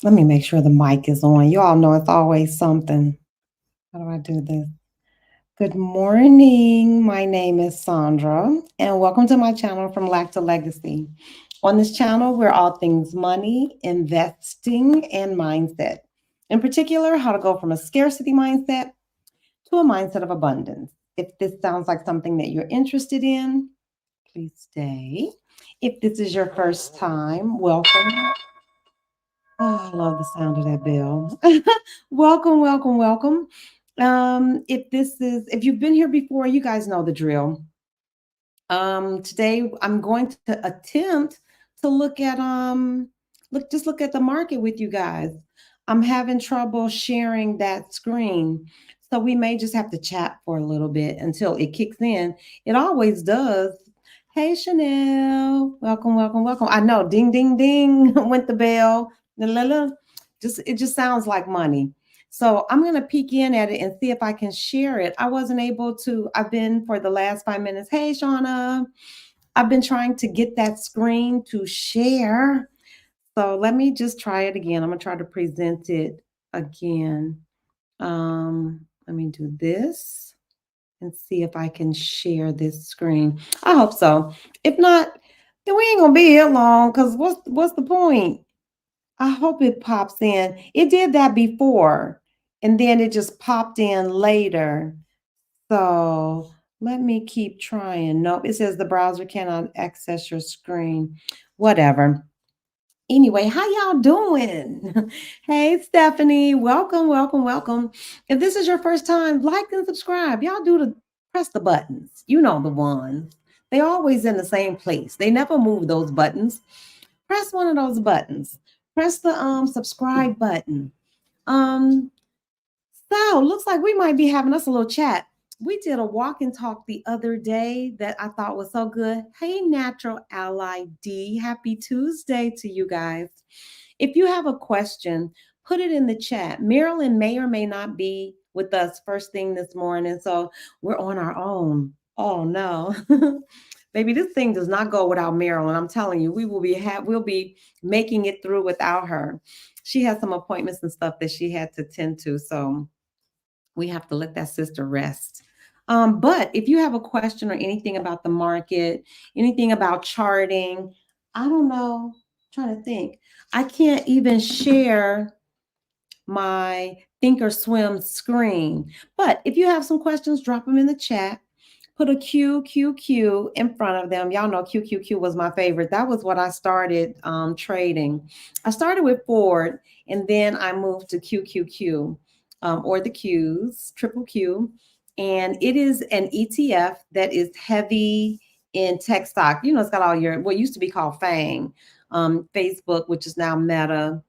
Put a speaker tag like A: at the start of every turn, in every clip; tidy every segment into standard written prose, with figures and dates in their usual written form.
A: Let me make sure the mic is on. You all know it's always something. How do I do this? Good morning. My name is Sandra, and welcome to my channel From Lack to Legacy. On this channel, we're all things money, investing, and mindset. In particular, how to go from a scarcity mindset to a mindset of abundance. If this sounds like something that you're interested in, please stay. If this is your first time, welcome. Oh, I love the sound of that bell. Welcome, welcome, welcome. If you've been here before, you guys know the drill. Today I'm going to attempt to look at the market with you guys. I'm having trouble sharing that screen. So we may just have to chat for a little bit until it kicks in. It always does. Hey Chanel, welcome, welcome, welcome. I know, ding, ding, ding, went the bell. La, la, la. It just sounds like money. So I'm going to peek in at it and see if I can share it. I wasn't able to. I've been for the last 5 minutes. Hey, Shauna. I've been trying to get that screen to share. So let me just try it again. I'm going to try to present it again. Let me do this and see if I can share this screen. I hope so. If not, then we ain't going to be here long because what's the point? I hope it pops in. It did that before, and then it just popped in later. So let me keep trying. Nope, it says the browser cannot access your screen. Whatever. Anyway, how y'all doing? Hey, Stephanie, welcome, welcome, welcome. If this is your first time, like and subscribe. Y'all press the buttons. You know the ones. They always in the same place. They never move those buttons. Press one of those buttons. Press the subscribe button. Um, so looks like we might be having us a little chat. We did a walk and talk the other day that I thought was so good. Hey, Natural Ally D, happy Tuesday to you guys. If you have a question, put it in the chat. Marilyn may or may not be with us first thing this morning, so we're on our own. Oh no. Baby, this thing does not go without Marilyn. I'm telling you, we'll be making it through without her. She has some appointments and stuff that she had to tend to, so we have to let that sister rest. But if you have a question or anything about the market, anything about charting, I don't know. I'm trying to think. I can't even share my Thinkorswim screen. But if you have some questions, drop them in the chat. Put a QQQ in front of them. Y'all know QQQ was my favorite. That was what I started trading. I started with Ford, and then I moved to QQQ, or the Qs, triple Q. And it is an ETF that is heavy in tech stock. You know, it's got all what used to be called FANG, Facebook, which is now Meta,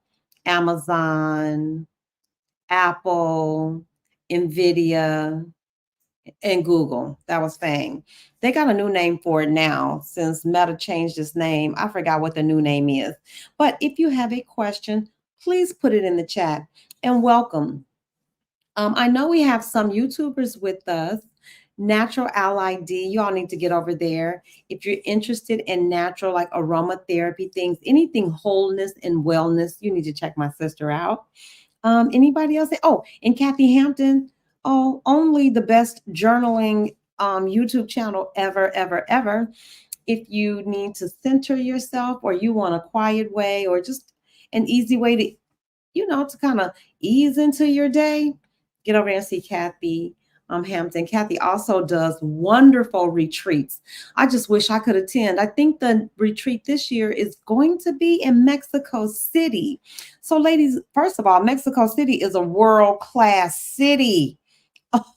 A: Amazon, Apple, Nvidia, and Google. That was FANG. They got a new name for it now since Meta changed its name. I forgot what the new name is. But if you have a question, please put it in the chat and welcome. I know we have some YouTubers with us. Natural Ally D, you all need to get over there. If you're interested in natural, like aromatherapy things, anything wholeness and wellness, you need to check my sister out. Anybody else? Oh, and Kathy Hampton. Oh, only the best journaling YouTube channel ever, ever, ever. If you need to center yourself or you want a quiet way or just an easy way to, to kind of ease into your day, get over there and see Kathy Hampton. Kathy also does wonderful retreats. I just wish I could attend. I think the retreat this year is going to be in Mexico City. So, ladies, first of all, Mexico City is a world-class city.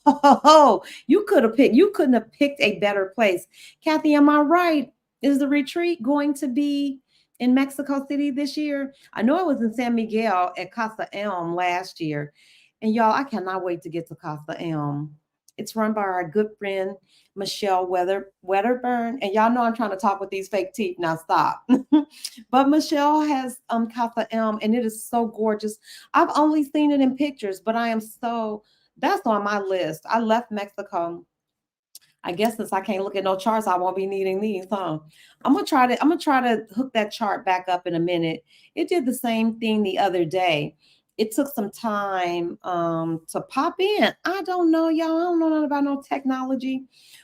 A: Oh, you couldn't have picked a better place. Kathy, am I right? Is the retreat going to be in Mexico City this year? I know it was in San Miguel at Casa Elm last year. And y'all, I cannot wait to get to Casa Elm. It's run by our good friend, Michelle Wedderburn. And y'all know I'm trying to talk with these fake teeth. Now stop. But Michelle has Casa Elm, and it is so gorgeous. I've only seen it in pictures, but that's on my list. I left Mexico. I guess since I can't look at no charts, I won't be needing these, huh? I'm gonna try to hook that chart back up in a minute. It did the same thing the other day. It took some time to pop in. I don't know, y'all. I don't know nothing about no technology.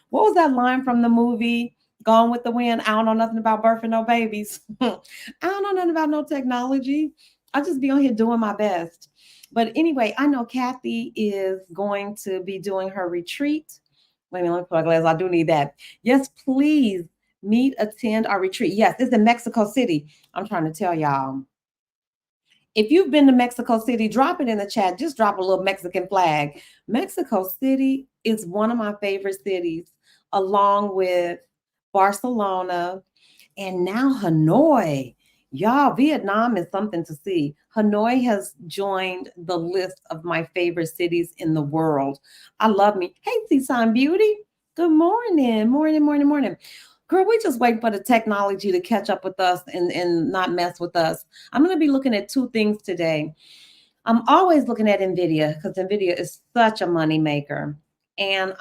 A: What was that line from the movie Gone with the Wind? I don't know nothing about birthing no babies. I don't know nothing about no technology. I just be on here doing my best. But anyway, I know Kathy is going to be doing her retreat. Wait a minute, let me put my glasses. I do need that. Yes, please meet, attend our retreat. Yes, it's in Mexico City. I'm trying to tell y'all. If you've been to Mexico City, drop it in the chat. Just drop a little Mexican flag. Mexico City is one of my favorite cities, along with Barcelona and now Hanoi. Y'all, Vietnam is something to see. Hanoi has joined the list of my favorite cities in the world. I love me. Hey, Seaside Beauty. Good morning. Morning, morning, morning. Girl, we just waiting for the technology to catch up with us and not mess with us. I'm going to be looking at two things today. I'm always looking at Nvidia because Nvidia is such a money maker. And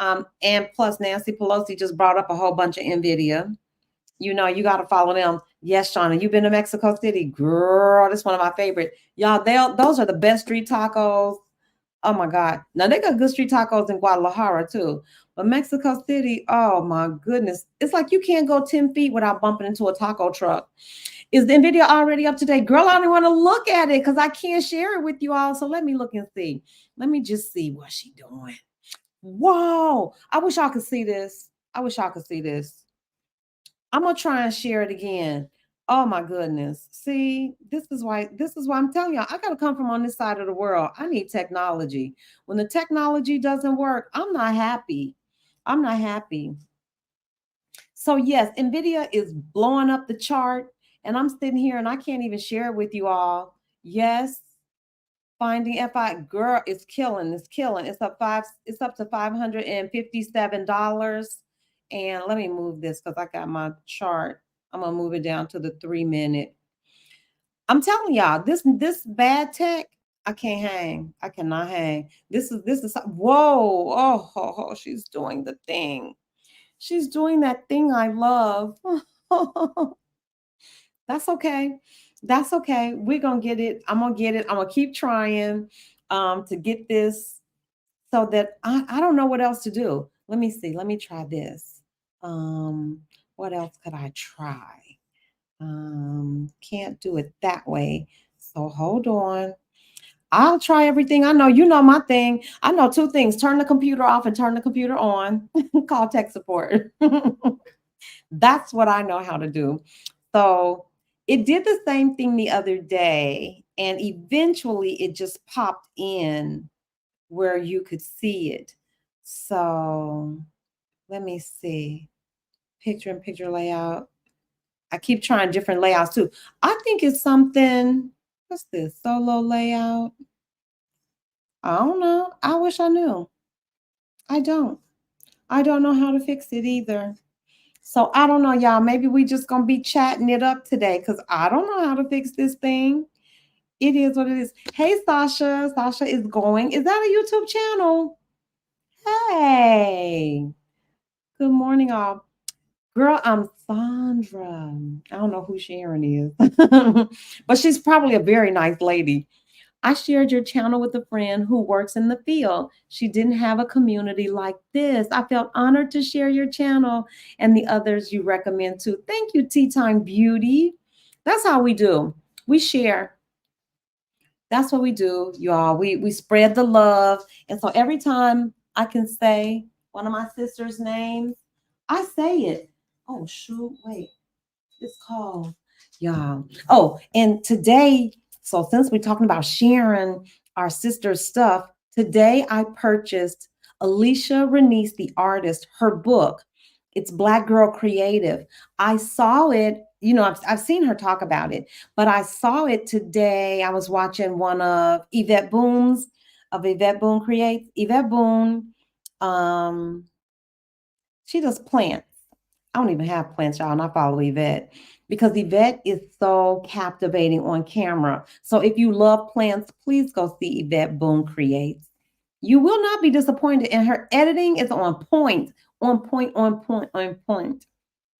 A: plus Nancy Pelosi just brought up a whole bunch of Nvidia. You know, you got to follow them. Yes, Shauna, you've been to Mexico City, girl. That's one of my favorite. Y'all, those are the best street tacos. Oh my God. Now they got good street tacos in Guadalajara too. But Mexico City, oh my goodness. It's like you can't go 10 feet without bumping into a taco truck. Is the NVIDIA already up to date? Girl, I don't want to look at it because I can't share it with you all. So let me look and see. Let me just see what she doing. Whoa. I wish y'all could see this. I wish y'all could see this. I'm gonna try and share it again. Oh my goodness. See, this is why I'm telling y'all, I gotta come from on this side of the world. I need technology. When the technology doesn't work, I'm not happy. I'm not happy. So yes, Nvidia is blowing up the chart, and I'm sitting here and I can't even share it with you all. Yes, finding FI girl is killing. It's killing. It's up to $557. And let me move this because I got my chart. I'm gonna move it down to the 3 minute. I'm telling y'all, this bad tech, I can't hang. I cannot hang. This is whoa. Oh, she's doing the thing. She's doing that thing I love. That's okay. That's okay. We're gonna get it. I'm gonna get it. I'm gonna keep trying to get this so that I don't know what else to do. Let me see. Let me try this. Um, what else could I try? Can't do it that way. So hold on. I'll try everything I know. You know my thing. I know two things: turn the computer off and turn the computer on. Call tech support. That's what I know how to do. So it did the same thing the other day, and eventually it just popped in where you could see it. So let me see. Picture in picture layout. I keep trying different layouts too. I think it's something. What's this? Solo layout. I don't know. I wish I knew. I don't. I don't know how to fix it either. So I don't know, y'all. Maybe we just gonna be chatting it up today because I don't know how to fix this thing. It is what it is. Hey, Sasha. Sasha is going. Is that a YouTube channel? Hey. Good morning, all. Girl, I'm Sandra. I don't know who Sharon is, but she's probably a very nice lady. I shared your channel with a friend who works in the field. She didn't have a community like this. I felt honored to share your channel and the others you recommend too. Thank you, Tea Time Beauty. That's how we do. We share. That's what we do, y'all. We spread the love. And so every time I can say one of my sister's names, I say it. Oh, shoot. Wait. It's called, y'all. Oh, and today, so since we're talking about sharing our sister's stuff, today I purchased Alicia Renice, the artist, her book. It's Black Girl Creative. I saw it, you know, I've seen her talk about it, but I saw it today. I was watching one of Yvette Boone Creates. Yvette Boone, um, she does plants. I don't even have plants, y'all, and I follow Yvette because Yvette is so captivating on camera. So if you love plants, please go see Yvette Boone Creates. You will not be disappointed, and her editing is on point. On point, on point, on point.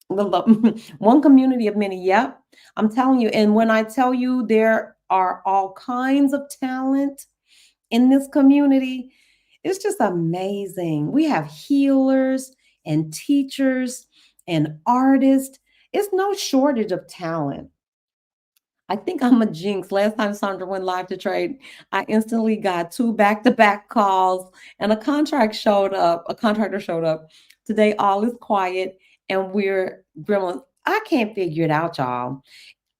A: One community of many. Yep. I'm telling you. And when I tell you there are all kinds of talent in this community, it's just amazing. We have healers and teachers and artists. It's no shortage of talent. I think I'm a jinx. Last time Sandra went live to trade, I instantly got two back-to-back calls and a contract showed up. A contractor showed up. Today, all is quiet and we're gremlins. I can't figure it out, y'all.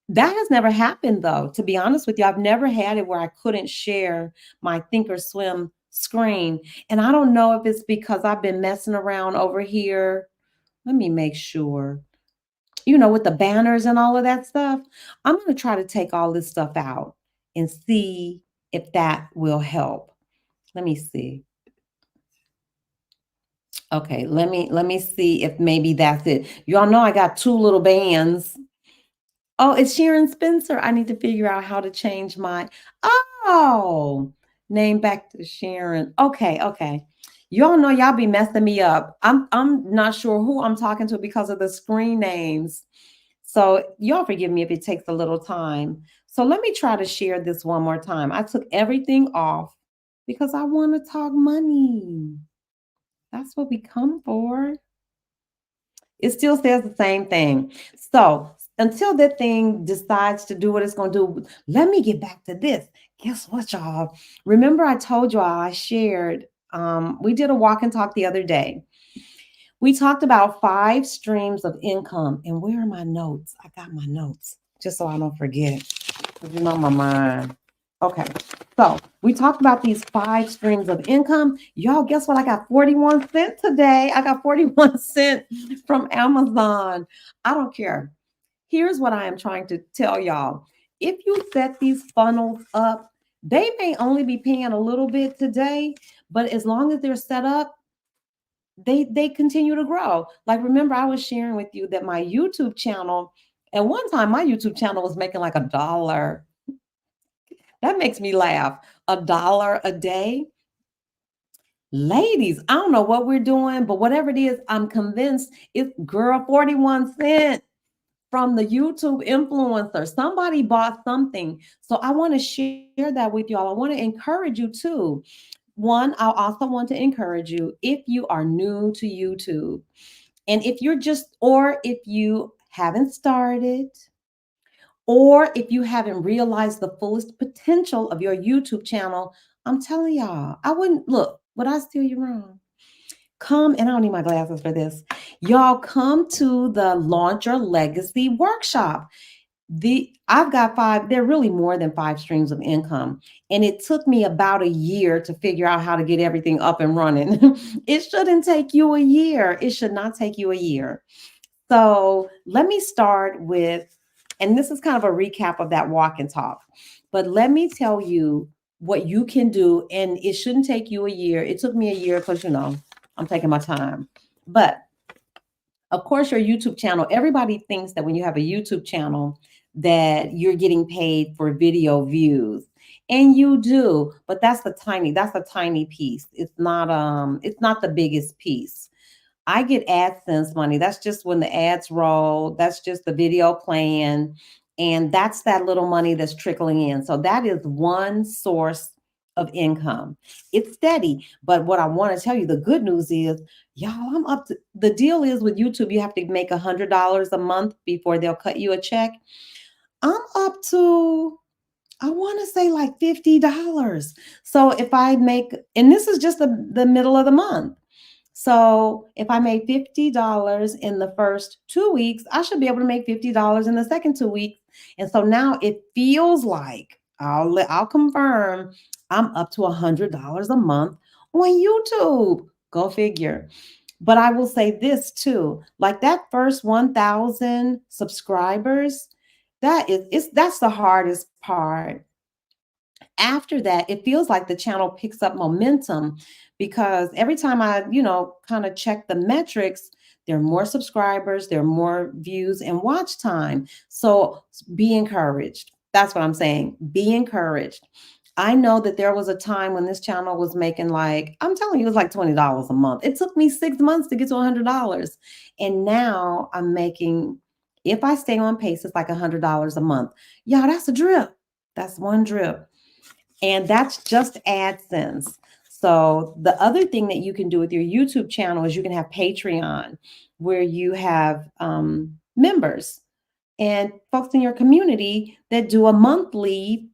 A: That has never happened though. To be honest with you, I've never had it where I couldn't share my Thinkorswim screen. And I don't know if it's because I've been messing around over here. Let me make sure, with the banners and all of that stuff. I'm going to try to take all this stuff out and see if that will help. Let me see. Okay, let me see if maybe that's it. Y'all know I got two little bands. Oh, it's Sharon Spencer. I need to figure out how to change my name back to Sharon. Okay, okay. Y'all know y'all be messing me up. I'm not sure who I'm talking to because of the screen names. So y'all forgive me if it takes a little time. So let me try to share this one more time. I took everything off because I want to talk money. That's what we come for. It still says the same thing. So until that thing decides to do what it's going to do, let me get back to this. Guess what, y'all? Remember, I told y'all I shared, we did a walk and talk the other day. We talked about 5 streams of income. And where are my notes? I got my notes just so I don't forget. Because you know my mind. Okay. So we talked about these 5 streams of income. Y'all, guess what? I got 41 cents today. I got 41 cents from Amazon. I don't care. Here's what I am trying to tell y'all. If you set these funnels up, they may only be paying a little bit today, but as long as they're set up, they continue to grow. Like, remember, I was sharing with you that my YouTube channel, at one time my YouTube channel was making like $1. That makes me laugh. $1 a day. Ladies, I don't know what we're doing, but whatever it is, I'm convinced it's, girl, 41 cents from the YouTube influencer. Somebody bought something. So I want to share that with y'all. I want to encourage you too. One, I also want to encourage you if you are new to YouTube and if you're just, or if you haven't started, or if you haven't realized the fullest potential of your YouTube channel, I'm telling y'all, I wouldn't look, would I steer you wrong? Come, and I don't need my glasses for this. Y'all come to the Launch Your Legacy workshop. I've got 5, they're really more than 5 streams of income. And it took me about a year to figure out how to get everything up and running. It shouldn't take you a year. It should not take you a year. So let me start with, and this is kind of a recap of that walk and talk, but let me tell you what you can do. And it shouldn't take you a year. It took me a year because, I'm taking my time. But of course, your YouTube channel, everybody thinks that when you have a YouTube channel, that you're getting paid for video views. And you do, but that's a tiny piece. It's not the biggest piece. I get AdSense money. That's just when the ads roll. That's just the video playing. And that's that little money that's trickling in. So that is one source of income. It's steady. But what I want to tell you, the good news is, y'all, I'm up to, the deal is with YouTube, you have to make $100 a month before they'll cut you a check. I'm up to, I want to say like $50. So if I make, and this is just the middle of the month. So if I made $50 in the first 2 weeks, I should be able to make $50 in the second 2 weeks. And so now it feels like I'll confirm I'm up to $100 a month on YouTube. Go figure. But I will say this too, like that first 1,000 subscribers, that's the hardest part. After that, it feels like the channel picks up momentum because every time I, kind of check the metrics, there are more subscribers, there are more views and watch time. So be encouraged. That's what I'm saying. Be encouraged. I know that there was a time when this channel was making like, I'm telling you, it was like $20 a month. It took me 6 months to get to $100. And now I'm making, if I stay on pace, it's like $100 a month. Y'all, that's a drip. That's one drip. And that's just AdSense. So the other thing that you can do with your YouTube channel is you can have Patreon, where you have members and folks in your community that do a monthly.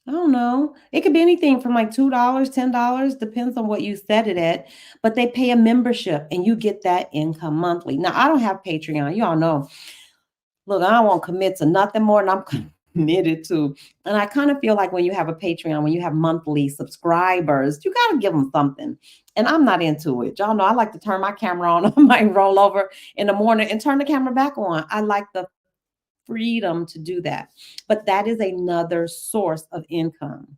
A: I don't know. It could be anything from like $2, $10, depends on what you set it at. But they pay a membership and you get that income monthly. Now, I don't have Patreon. You all know. Look, I won't commit to nothing more than I'm committed to. And I kind of feel like when you have a Patreon, when you have monthly subscribers, you got to give them something. And I'm not into it. Y'all know I like to turn my camera on. I might roll over in the morning and turn the camera back on. I like the freedom to do that. But that is another source of income.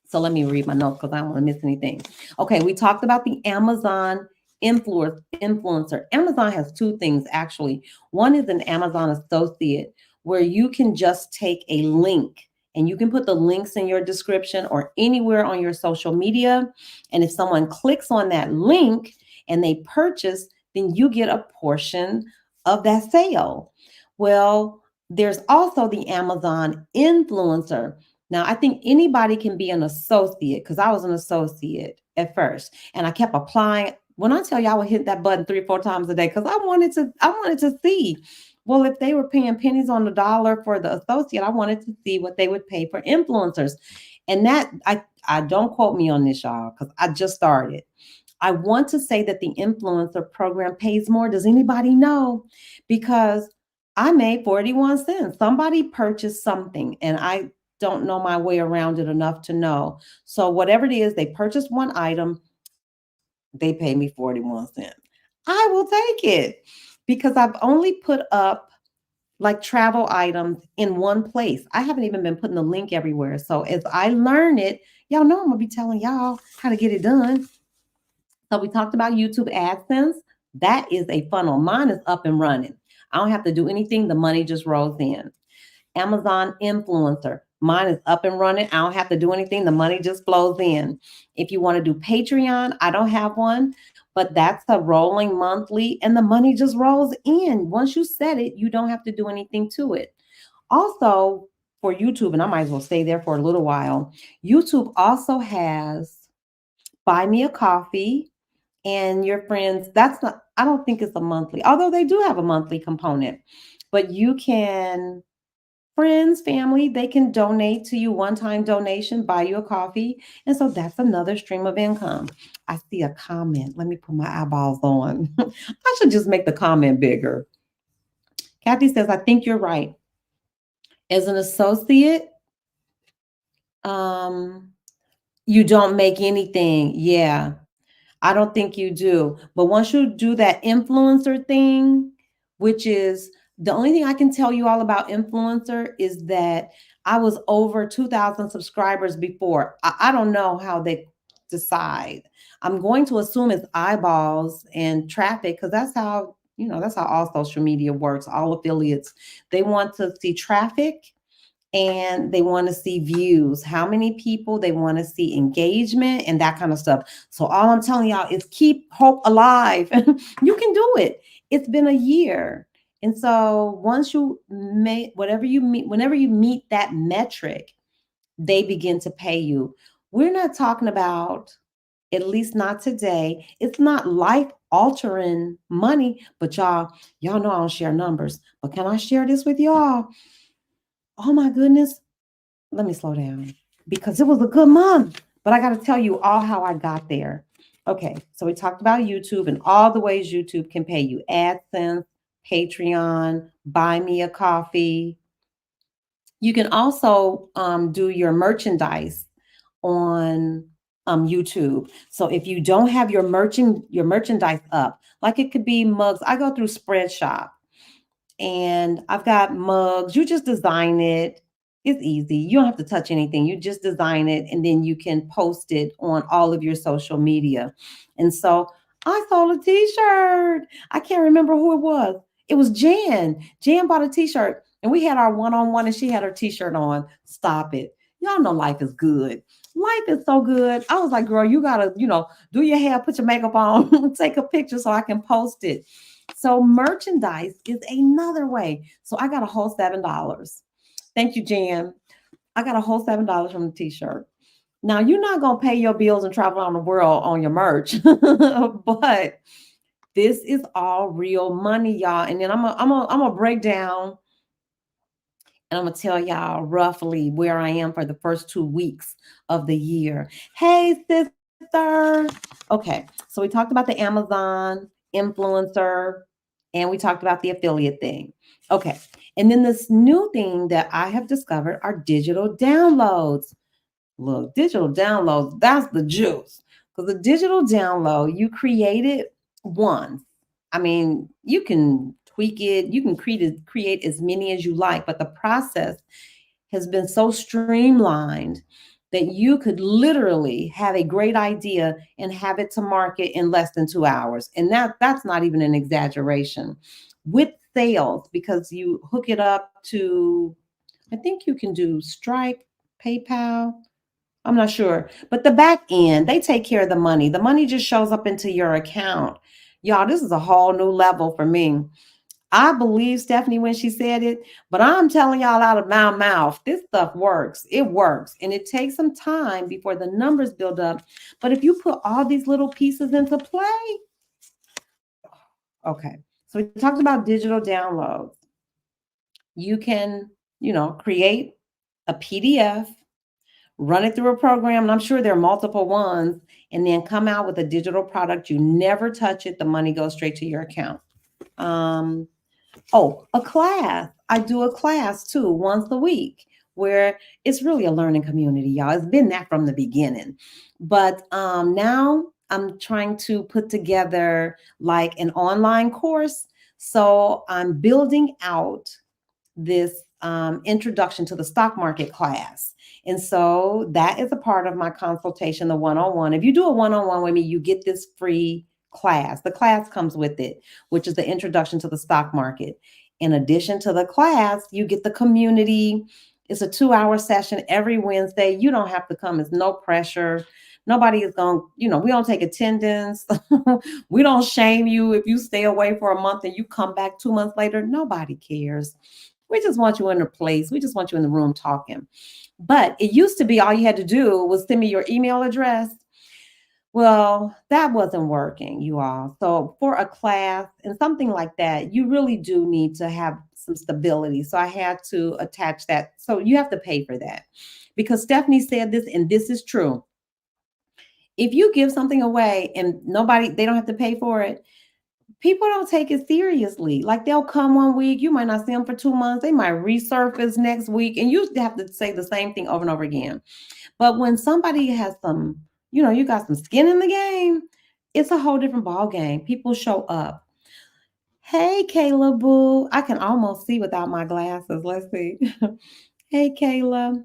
A: So let me read my notes because I don't want to miss anything. Okay, we talked about the Amazon influencer. Amazon has two things actually. One is an Amazon associate where you can just take a link and you can put the links in your description or anywhere on your social media. And if someone clicks on that link and they purchase, then you get a portion of that sale. Well, there's also the Amazon influencer. Now, I think anybody can be an associate because I was an associate at first and I kept applying. When I tell you I would hit that button 3 or 4 times a day because I wanted to see. Well, if they were paying pennies on the dollar for the associate, I wanted to see what they would pay for influencers. And that I don't quote me on this, y'all, because I just started. I want to say that the influencer program pays more. Does anybody know? Because I made 41 cents. Somebody purchased something and I don't know my way around it enough to know. So whatever it is, they purchased one item, they pay me 41 cents. I will take it because I've only put up like travel items in one place. I haven't even been putting the link everywhere. So as I learn it, y'all know I'm gonna be telling y'all how to get it done. So we talked about YouTube AdSense. That is a funnel. Mine is up and running. I don't have to do anything. The money just rolls in. Amazon influencer. Mine is up and running. I don't have to do anything. The money just flows in. If you want to do Patreon, I don't have one, but that's a rolling monthly and the money just rolls in. Once you set it, you don't have to do anything to it. Also, for YouTube, and I might as well stay there for a little while, YouTube also has Buy Me a Coffee and your friends. That's not, I don't think it's a monthly, although they do have a monthly component, but you can friends, family, they can donate to you, one-time donation, buy you a coffee. And so that's another stream of income. I see a comment. Let me put my eyeballs on. I should just make the comment bigger. Kathy says, I think you're right. As an associate, you don't make anything. Yeah. I don't think you do. But once you do that influencer thing, which is the only thing I can tell you all about influencer is that I was over 2,000 subscribers before. I don't know how they decide. I'm going to assume it's eyeballs and traffic because that's how, that's how all social media works. All affiliates, they want to see traffic and they want to see views, how many people, they want to see engagement and that kind of stuff. So all I'm telling y'all is keep hope alive. You can do it. It's been a year. And so once you make whenever you meet that metric, they begin to pay you. We're not talking about, at least not today, it's not life altering money, but y'all know I don't share numbers, but can I share this with y'all? Oh my goodness. Let me slow down because it was a good month, but I got to tell you all how I got there. Okay, so we talked about YouTube and all the ways YouTube can pay you: AdSense, Patreon, Buy Me a Coffee. You can also do your merchandise on YouTube. So if you don't have your merchandise up, like it could be mugs. I go through Spreadshop and I've got mugs. You just design it. It's easy. You don't have to touch anything. You just design it and then you can post it on all of your social media. And so I sold a t-shirt. I can't remember who it was. It was Jan. Jan bought a t-shirt and we had our one-on-one and she had her t-shirt on. Stop it. Y'all know life is good. Life is so good. I was like, girl, you gotta, do your hair, put your makeup on, take a picture so I can post it. So merchandise is another way. So I got a whole $7. Thank you, Jan. I got a whole $7 from the t-shirt. Now you're not gonna pay your bills and travel around the world on your merch, but this is all real money, y'all. And then I'm gonna break down and I'm gonna tell y'all roughly where I am for the first 2 weeks of the year. Hey, sister. Okay, so we talked about the Amazon influencer and we talked about the affiliate thing. Okay, and then this new thing that I have discovered are digital downloads. Look, digital downloads, that's the juice. Because the digital download, you create it once. I mean, you can tweak it, you can create as many as you like, but the process has been so streamlined that you could literally have a great idea and have it to market in less than 2 hours. And that's not even an exaggeration. With sales, because you hook it up to, I think you can do Stripe, PayPal. I'm not sure. But the back end, they take care of the money. The money just shows up into your account. Y'all, this is a whole new level for me. I believe Stephanie when she said it, but I'm telling y'all out of my mouth, this stuff works. It works. And it takes some time before the numbers build up. But if you put all these little pieces into play, okay. So we talked about digital downloads. You can, create a PDF, run it through a program, and I'm sure there are multiple ones, and then come out with a digital product. You never touch it, the money goes straight to your account. Um, oh, a class. I do a class too once a week where it's really a learning community, y'all. It's been that from the beginning. But now I'm trying to put together like an online course. So I'm building out this introduction to the stock market class. And so that is a part of my consultation, the one-on-one. If you do a one-on-one with me, you get this free class. The class comes with it, which is the introduction to the stock market. In addition to the class, you get the community. It's a 2-hour session every Wednesday. You don't have to come. It's no pressure. Nobody is going, we don't take attendance. We don't shame you if you stay away for a month and you come back 2 months later. Nobody cares. We just want you in a place. We just want you in the room talking. But it used to be all you had to do was send me your email address. Well, that wasn't working, you all. So for a class and something like that, you really do need to have some stability. So I had to attach that. So you have to pay for that because Stephanie said this, and this is true. If you give something away and they don't have to pay for it, people don't take it seriously. Like they'll come one week, you might not see them for 2 months, they might resurface next week, and you have to say the same thing over and over again. But when somebody has some, you got some skin in the game, it's a whole different ball game. People show up. Hey, Kayla Boo. I can almost see without my glasses. Let's see. Hey, Kayla.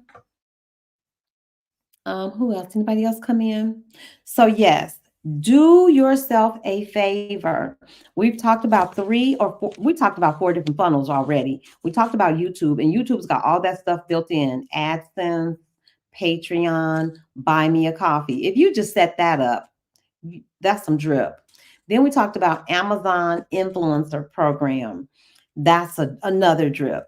A: Who else? Anybody else come in? So yes, do yourself a favor. We've talked about we talked about 4 different funnels already. We talked about YouTube, and YouTube's got all that stuff built in: AdSense, Patreon, Buy Me a Coffee. If you just set that up, that's some drip. Then we talked about Amazon influencer program. That's another drip.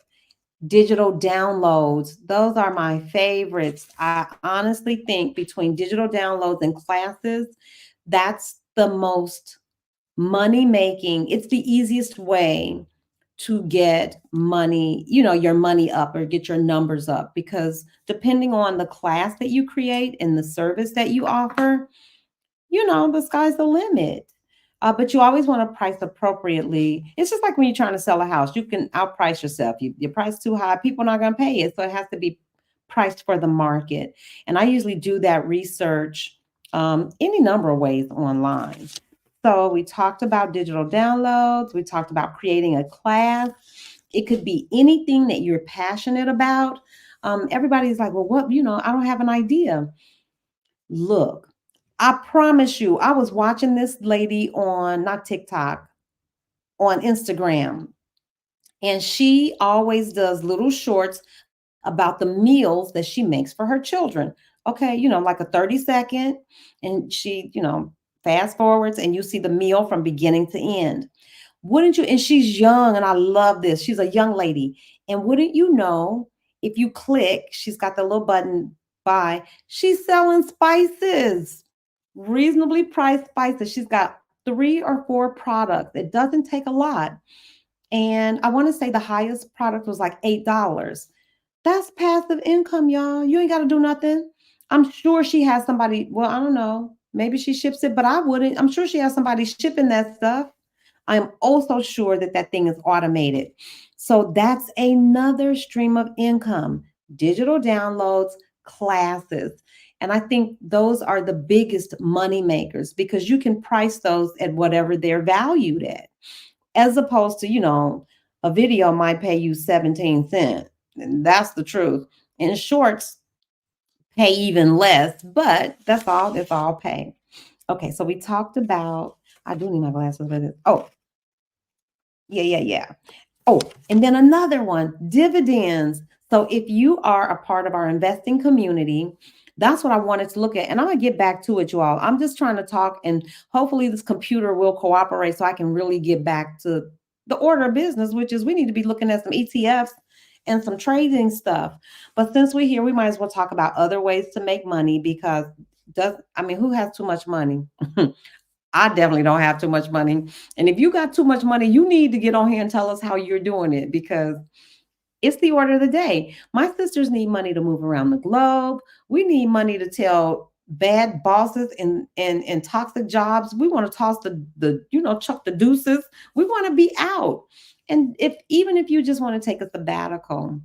A: Digital downloads, those are my favorites. I honestly think between digital downloads and classes, that's the most money making. It's the easiest way to get money, your money up or get your numbers up, because depending on the class that you create and the service that you offer, the sky's the limit. But you always want to price appropriately. It's just like when you're trying to sell a house, you can outprice yourself. You price too high, people are not going to pay it. So it has to be priced for the market. And I usually do that research any number of ways online. So we talked about digital downloads. We talked about creating a class. It could be anything that you're passionate about. Everybody's like, well, what, I don't have an idea. Look, I promise you, I was watching this lady on, not TikTok, on Instagram, and she always does little shorts about the meals that she makes for her children. Okay, like a 30-second, and she, fast forwards and you see the meal from beginning to end. Wouldn't you? And she's young, and I love this. She's a young lady. And wouldn't you know, if you click, she's got the little button buy, she's selling spices, reasonably priced spices. She's got 3 or 4 products. It doesn't take a lot. And I want to say the highest product was like $8. That's passive income, y'all. You ain't got to do nothing. I'm sure she has somebody. Well, I don't know. Maybe she ships it, but I wouldn't. I'm sure she has somebody shipping that stuff. I'm also sure that that thing is automated. So that's another stream of income, digital downloads, classes. And I think those are the biggest money makers because you can price those at whatever they're valued at, as opposed to, a video might pay you 17 cents. And that's the truth. And shorts pay even less, but that's all pay. Okay, so we talked about, I do need my glasses for this. Oh, yeah. Oh, and then another one, dividends. So if you are a part of our investing community, that's what I wanted to look at. And I'm going to get back to it, you all. I'm just trying to talk, and hopefully this computer will cooperate so I can really get back to the order of business, which is we need to be looking at some ETFs and some trading stuff. But since we're here, we might as well talk about other ways to make money because who has too much money? I definitely don't have too much money. And if you got too much money, you need to get on here and tell us how you're doing it because it's the order of the day. My sisters need money to move around the globe. We need money to tell bad bosses and toxic jobs. We want to toss chuck the deuces. We want to be out. And even if you just want to take a sabbatical,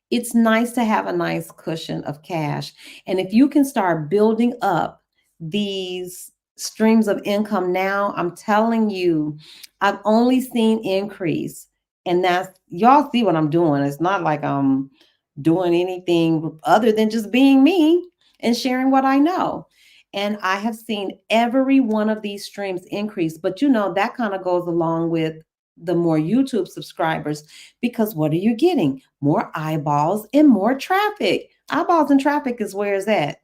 A: it's nice to have a nice cushion of cash. And if you can start building up these streams of income now, I'm telling you, I've only seen increase. And that's, y'all see what I'm doing. It's not like I'm doing anything other than just being me and sharing what I know. And I have seen every one of these streams increase. But that kind of goes along with the more YouTube subscribers, because what are you getting? More eyeballs and more traffic. Eyeballs and traffic is where it's at.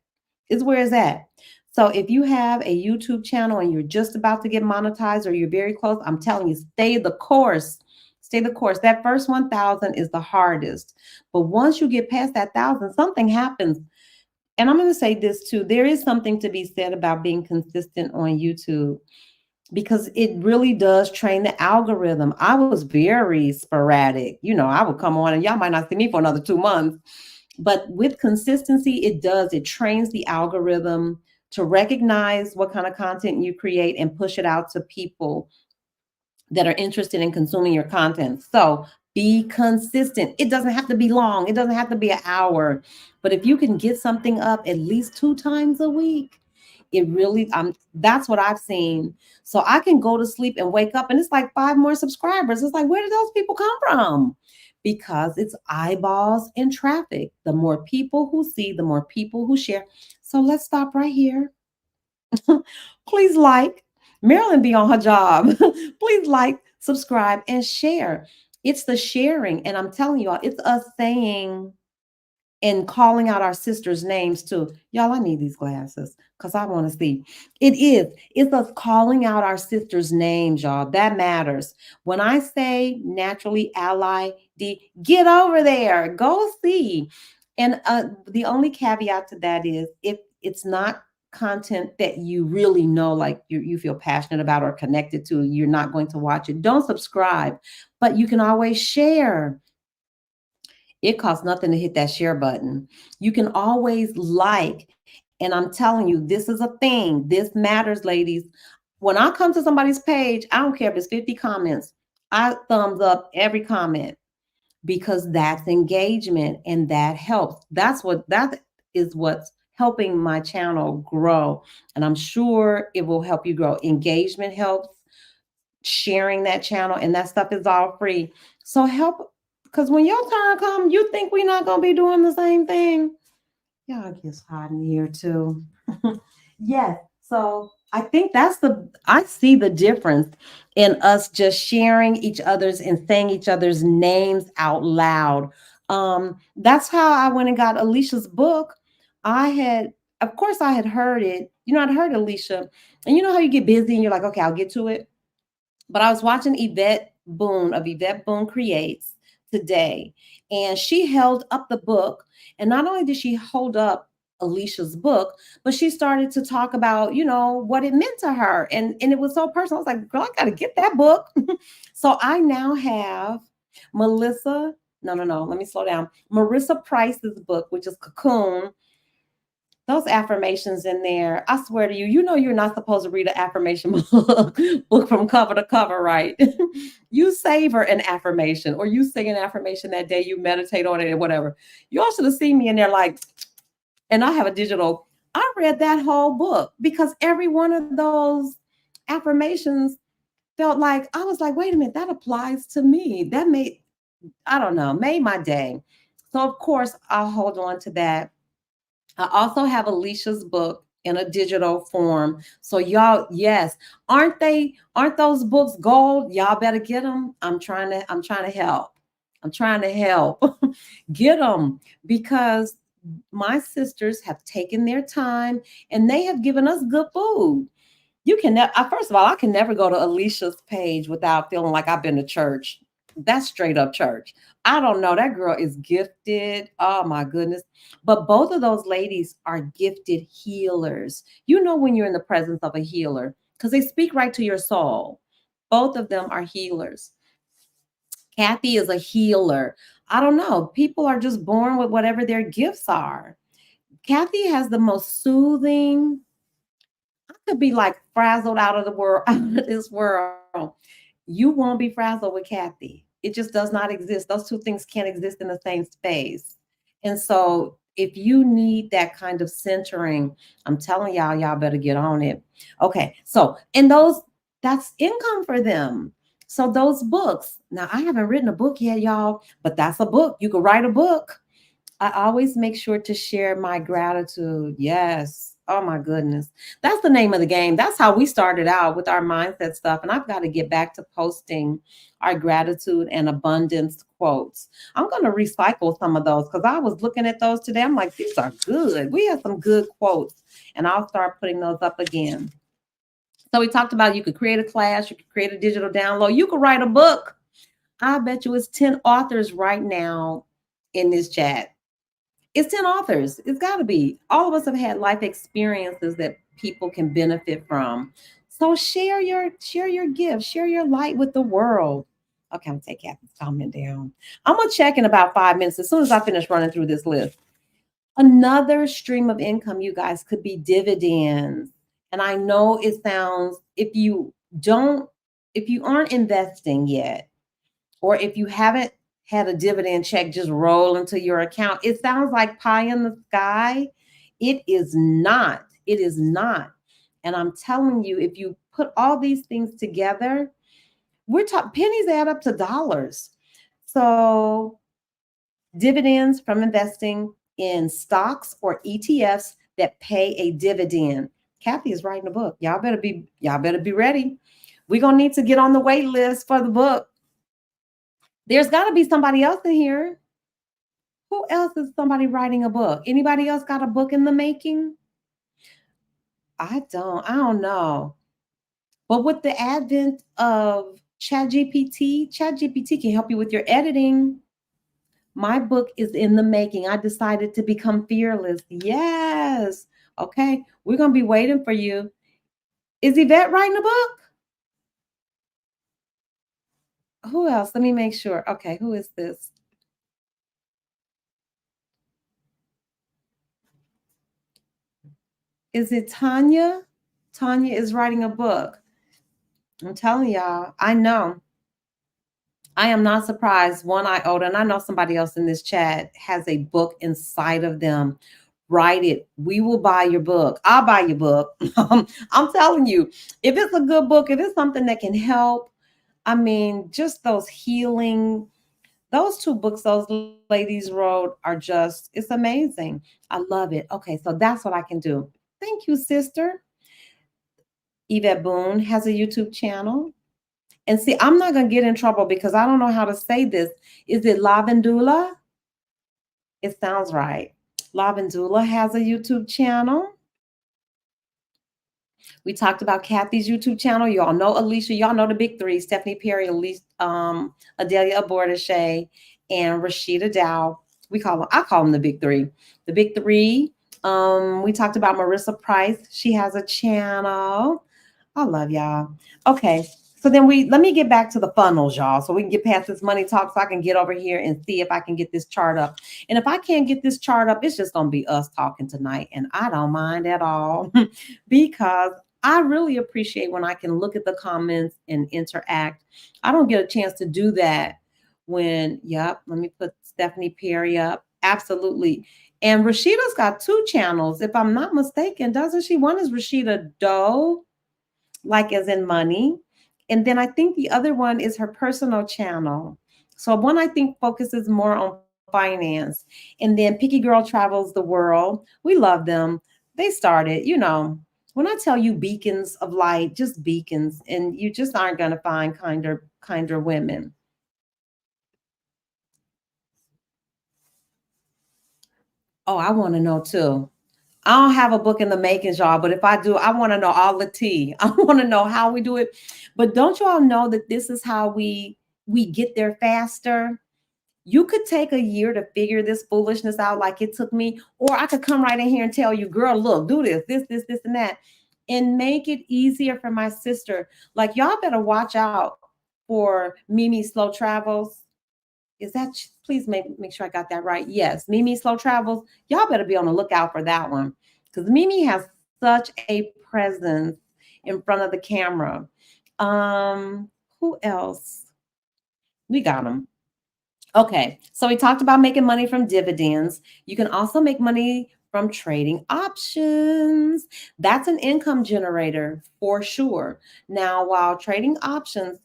A: Is where it's at. So if you have a YouTube channel and you're just about to get monetized or you're very close, I'm telling you, stay the course. Stay the course. That first 1,000 is the hardest. But once you get past that 1,000, something happens. And I'm going to say this too. There is something to be said about being consistent on YouTube, because it really does train the algorithm. I was very sporadic. I would come on and y'all might not see me for another 2 months. But with consistency, it trains the algorithm to recognize what kind of content you create and push it out to people that are interested in consuming your content. So be consistent. It doesn't have to be long. It doesn't have to be an hour. But if you can get something up at least 2 times a week, it really, that's what I've seen. So I can go to sleep and wake up and it's like 5 more subscribers. It's like, where did those people come from? Because it's eyeballs and traffic. The more people who see, the more people who share. So let's stop right here. Please like. Marilyn be on her job. Please like, subscribe, and share. It's the sharing. And I'm telling you all, it's us saying and calling out our sisters' names too. Y'all, I need these glasses because I want to see. It's us calling out our sisters' names, y'all. That matters. When I say naturally ally D, get over there, go see. And the only caveat to that is if it's not content that you really know, like you feel passionate about or connected to, you're not going to watch it. Don't subscribe, but you can always share. It costs nothing to hit that share button. You can always like, and I'm telling you, this is a thing. This matters, ladies. When I come to somebody's page, I don't care if it's 50 comments. I thumbs up every comment because that's engagement and that helps. That is what's helping my channel grow. And I'm sure it will help you grow. Engagement helps, sharing that channel, and that stuff is all free. So help, because when your turn comes, you think we're not going to be doing the same thing. Y'all gets hot in here too. Yes. So I think I see the difference in us just sharing each other's and saying each other's names out loud. That's how I went and got Alicia's book. I had, of course, I had heard it. I'd heard Alicia, and you know how you get busy and you're like, okay, I'll get to it. But I was watching Yvette Boone of Yvette Boone Creates today, and she held up the book. And not only did she hold up Alicia's book, but she started to talk about, what it meant to her. And it was so personal. I was like, girl, I got to get that book. So I now have Melissa. No, let me slow down. Marissa Price's book, which is Cocoon. Those affirmations in there, I swear to you, you're not supposed to read an affirmation book from cover to cover, right? You savor an affirmation, or you say an affirmation that day, you meditate on it or whatever. You all should have seen me in there like, and I have a digital. I read that whole book because every one of those affirmations felt like, I was like, wait a minute, that applies to me. That I don't know, made my day. So of course I'll hold on to that. I also have Alicia's book in a digital form. So y'all, yes, aren't those books gold? Y'all better get them. I'm trying to help. I'm trying to help. Get them, because my sisters have taken their time and they have given us good food. You can never, first of all, I can never go to Alicia's page without feeling like I've been to church. That's straight up church. I don't know. That girl is gifted. Oh my goodness. But both of those ladies are gifted healers. You know when you're in the presence of a healer because they speak right to your soul. Both of them are healers. Kathy is a healer. I don't know. People are just born with whatever their gifts are. Kathy has the most soothing, could be like frazzled out of the world, out of this world. You won't be frazzled with Kathy. It just does not exist. Those two things can't exist in the same space. And so if you need that kind of centering, I'm telling y'all better get on it. Okay. So, and that's income for them. So those books, now I haven't written a book yet, y'all, but that's a book. You could write a book. I always make sure to share my gratitude. Yes. Oh my goodness. That's the name of the game. That's how we started out with our mindset stuff. And I've got to get back to posting our gratitude and abundance quotes. I'm going to recycle some of those because I was looking at those today. I'm like, these are good. We have some good quotes, and I'll start putting those up again. So we talked about you could create a class, you could create a digital download, you could write a book. I bet you it's 10 authors right now in this chat. It's 10 authors. It's got to be. All of us have had life experiences that people can benefit from. So share your gift, share your light with the world. Okay, I'm gonna take Kathy's comment down. I'm gonna check in about 5 minutes as soon as I finish running through this list. Another stream of income, you guys, could be dividends. And I know it sounds, if you aren't investing yet, or if you haven't had a dividend check just roll into your account, it sounds like pie in the sky. It is not. It is not. And I'm telling you, if you put all these things together, we're talking pennies add up to dollars. So dividends from investing in stocks or ETFs that pay a dividend. Kathy is writing a book. Y'all better be ready. We're gonna need to get on the wait list for the book. There's got to be somebody else in here. Who else is somebody writing a book? Anybody else got a book in the making? I don't know. But with the advent of ChatGPT can help you with your editing. My book is in the making. I decided to become fearless. Yes. Okay. We're going to be waiting for you. Is Yvette writing a book? Who else? Let me make sure. Okay. Who is this? Is it Tanya? Tanya is writing a book. I'm telling y'all, I know. I am not surprised one iota, and I know somebody else in this chat has a book inside of them. Write it. We will buy your book. I'll buy your book. I'm telling you, if it's a good book, if it's something that can help, I mean, just those two books those ladies wrote are just, it's amazing. I love it. Okay, so that's what I can do. Thank you, sister. Yvette Boone has a YouTube channel. And see, I'm not going to get in trouble because I don't know how to say this. Is it Lavendula? It sounds right. Lavendula has a YouTube channel. We talked about Kathy's YouTube channel. Y'all know Alicia. Y'all know the big three: Stephanie Perry, Alicia, Adelia Abortishe, and Rashida Dow. I call them the big three. The big three. We talked about Marissa Price. She has a channel. I love y'all. Okay. So then let me get back to the funnels, y'all, so we can get past this money talk so I can get over here and see if I can get this chart up. And if I can't get this chart up, it's just going to be us talking tonight. And I don't mind at all because I really appreciate when I can look at the comments and interact. I don't get a chance to do that let me put Stephanie Perry up. Absolutely. And Rashida's got two channels, if I'm not mistaken, doesn't she? One is Rashida Doe, like as in money. And then I think the other one is her personal channel. So one I think focuses more on finance. And then Picky Girl Travels the World. We love them. They started, when I tell you beacons of light, just beacons, and you just aren't going to find kinder women. Oh, I want to know too. I don't have a book in the makings, y'all, but if I do, I want to know all the tea. I want to know how we do it. But don't you all know that this is how we get there faster? You could take a year to figure this foolishness out like it took me, or I could come right in here and tell you, girl, look, do this, and that, and make it easier for my sister. Like, y'all better watch out for Mimi Slow Travels. Is that, please make sure I got that right. Yes, Mimi Slow Travels. Y'all better be on the lookout for that one because Mimi has such a presence in front of the camera. Who else? We got them. Okay, so we talked about making money from dividends. You can also make money from trading options. That's an income generator for sure. Now, while trading options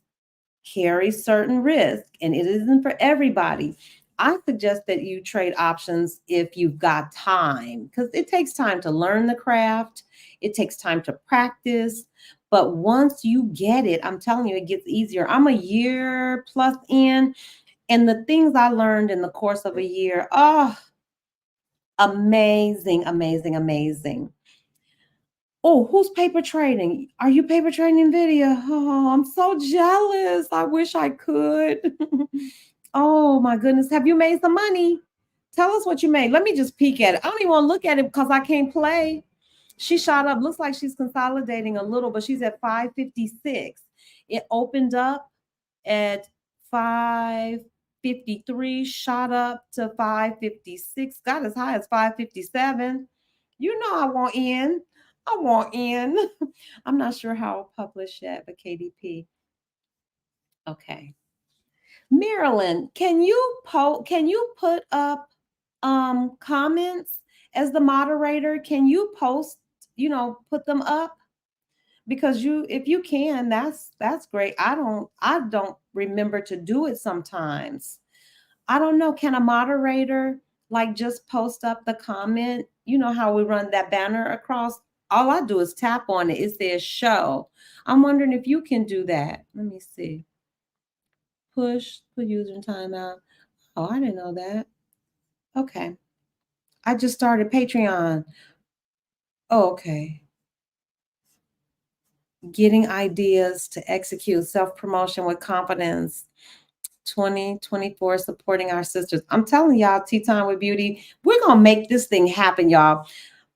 A: carry certain risk and it isn't for everybody, I suggest that you trade options if you've got time, because it takes time to learn the craft. It takes time to practice. But once you get it, I'm telling you, it gets easier. I'm a year plus in, and the things I learned in the course of a year, oh, amazing, amazing, amazing. Oh, who's paper trading? Are you paper trading NVIDIA? Oh, I'm so jealous. I wish I could. Oh my goodness. Have you made some money? Tell us what you made. Let me just peek at it. I don't even want to look at it because I can't play. She shot up. Looks like she's consolidating a little, but she's at 556. It opened up at 553, shot up to 556, got as high as 557. You know I want in. I want in. I'm not sure how I'll publish that, but KDP. Okay. Marilyn, can you put up comments as the moderator? Can you post, put them up? Because if you can, that's great. I don't remember to do it sometimes. I don't know. Can a moderator like just post up the comment? You know how we run that banner across? All I do is tap on it. It says show. I'm wondering if you can do that. Let me see. Put user in timeout. Oh, I didn't know that. Okay. I just started Patreon. Oh, okay. Getting ideas to execute self-promotion with confidence. 2024 supporting our sisters. I'm telling y'all, Tea Time with Beauty, we're gonna make this thing happen, y'all.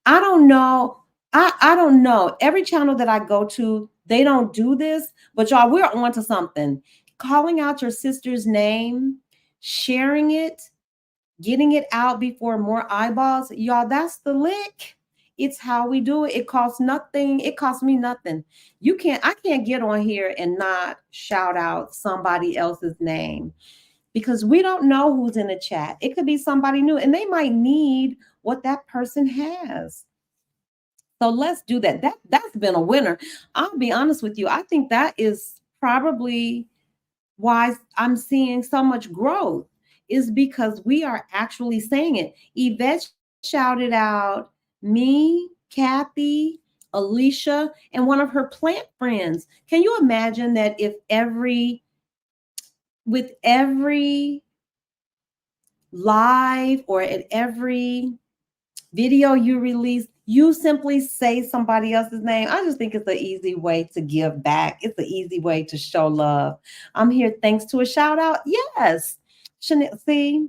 A: I don't know. I don't know. Every channel that I go to, they don't do this, but y'all, we're on to something. Calling out your sister's name, sharing it, getting it out before more eyeballs. Y'all, that's the lick. It's how we do it. It costs nothing. It costs me nothing. I can't get on here and not shout out somebody else's name because we don't know who's in the chat. It could be somebody new and they might need what that person has. So let's do that. That's been a winner. I'll be honest with you. I think that is probably why I'm seeing so much growth, is because we are actually saying it. Yvette shouted out me, Kathy, Alicia, and one of her plant friends. Can you imagine that if with every live or at every video you release, you simply say somebody else's name. I just think it's an easy way to give back. It's an easy way to show love. I'm here thanks to a shout out. Yes. Chanel, see,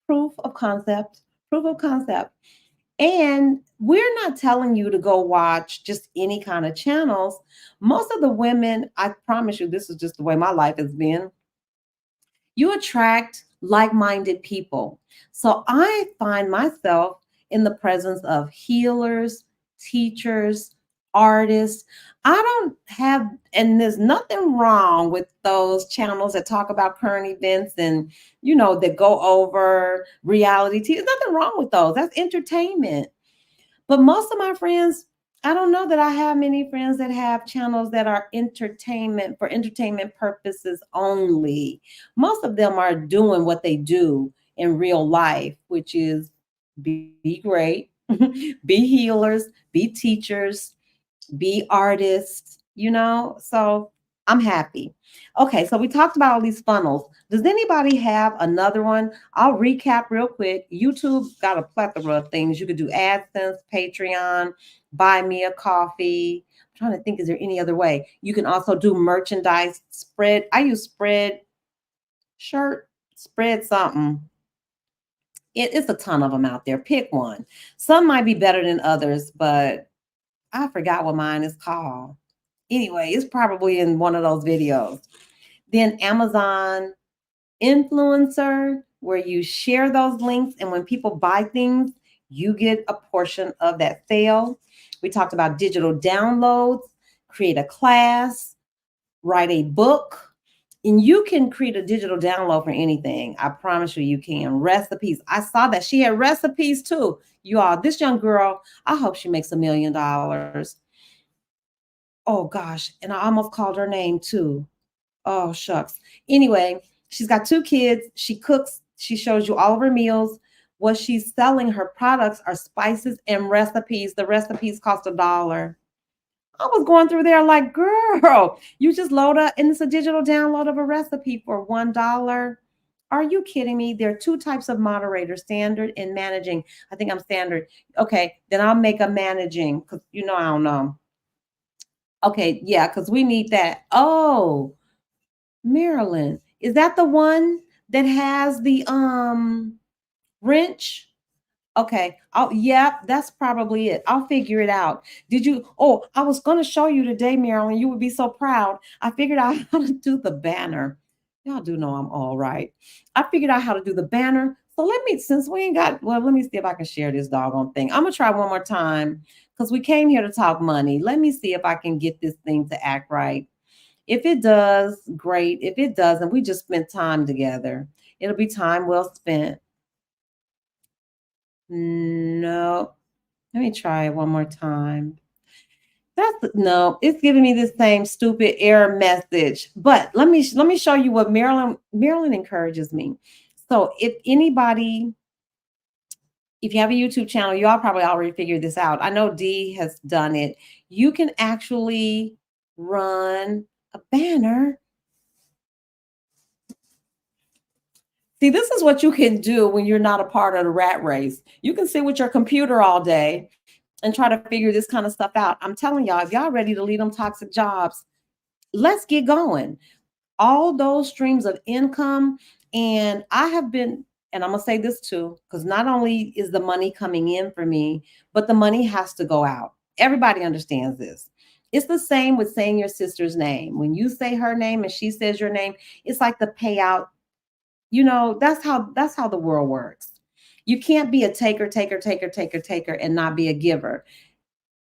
A: proof of concept, proof of concept. And we're not telling you to go watch just any kind of channels. Most of the women, I promise you, this is just the way my life has been. You attract like minded people. So I find myself in the presence of healers, teachers, artists. I don't have, and there's nothing wrong with those channels that talk about current events and, that go over reality TV. There's nothing wrong with those. That's entertainment. But most of my friends, I don't know that I have many friends that have channels that are entertainment for entertainment purposes only. Most of them are doing what they do in real life, which is be great, be healers, be teachers, be artists, So I'm happy. Okay, so we talked about all these funnels. Does anybody have another one? I'll recap real quick. YouTube got a plethora of things. You could do AdSense, Patreon, buy me a coffee. I'm trying to think, is there any other way? You can also do merchandise, spread. I use spread shirt, spread something. It's a ton of them out there. Pick one. Some might be better than others, but I forgot what mine is called. Anyway, it's probably in one of those videos. Then Amazon influencer, where you share those links, and when people buy things, you get a portion of that sale. We talked about digital downloads, create a class, write a book. And you can create a digital download for anything. I promise you, you can. Recipes. I saw that she had recipes too. You all, this young girl, I hope she makes $1 million. Oh gosh, and I almost called her name too. Oh shucks. Anyway, she's got 2 kids. She cooks. She shows you all of her meals. What she's selling, her products are spices and recipes. The recipes cost $1. I was going through there like, girl, you just load up, and it's a digital download of a recipe for $1. Are you kidding me? There are 2 types of moderators, standard and managing. I think I'm standard. Okay, then I'll make a managing because I don't know. Okay, yeah, because we need that. Oh, Maryland. Is that the one that has the wrench? Okay. Oh, yeah, that's probably it. I'll figure it out. Did you? Oh, I was going to show you today, Marilyn. You would be so proud. I figured out how to do the banner. Y'all do know I'm all right. I figured out how to do the banner. So since we ain't got, well, let me see if I can share this doggone thing. I'm going to try one more time because we came here to talk money. Let me see if I can get this thing to act right. If it does, great. If it doesn't, we just spent time together. It'll be time well spent. No. Let me try it one more time. No, it's giving me the same stupid error message. But let me show you what Marilyn encourages me. So if you have a YouTube channel, y'all probably already figured this out. I know Dee has done it. You can actually run a banner. See, this is what you can do when you're not a part of the rat race. You can sit with your computer all day and try to figure this kind of stuff out. I'm telling y'all, if y'all ready to leave them toxic jobs, let's get going. All those streams of income. And I have been, and I'm going to say this too, because not only is the money coming in for me, but the money has to go out. Everybody understands this. It's the same with saying your sister's name. When you say her name and she says your name, it's like the payout. That's how the world works. You can't be a taker, and not be a giver.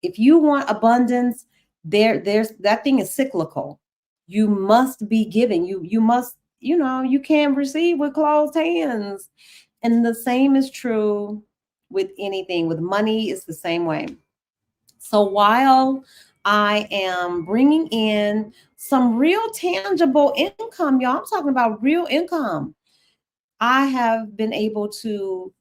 A: If you want abundance, there's that thing is cyclical. You must be giving. You must, you can't receive with closed hands. And the same is true with anything. With money, it's the same way. So while I am bringing in some real tangible income, y'all, I'm talking about real income. I have been able to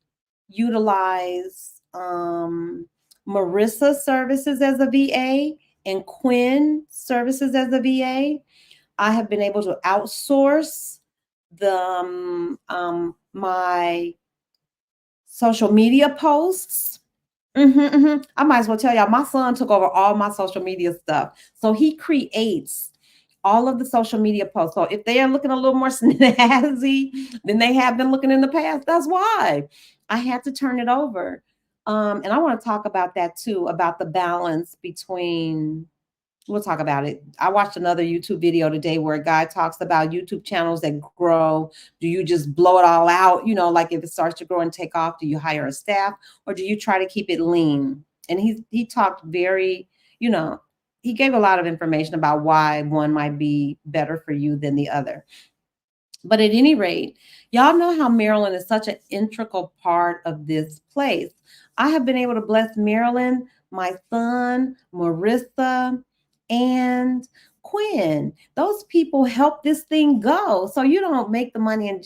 A: utilize Marissa's services as a VA and Quinn services as a VA. I have been able to outsource the my social media posts. I might as well tell y'all, my son took over all my social media stuff. So he creates all of the social media posts. So if they are looking a little more snazzy than they have been looking in the past, that's why I had to turn it over. And I want to talk about that too, about the balance between, we'll talk about it. I watched another YouTube video today where a guy talks about YouTube channels that grow. Do you just blow it all out? You know, like if it starts to grow and take off, do you hire a staff or do you try to keep it lean? And he talked very, you know, he gave a lot of information about why one might be better for you than the other. But at any rate, y'all know how Maryland is such an integral part of this place. I have been able to bless Maryland, my son, Marissa, and Quinn. Those people help this thing go. So you don't make the money and,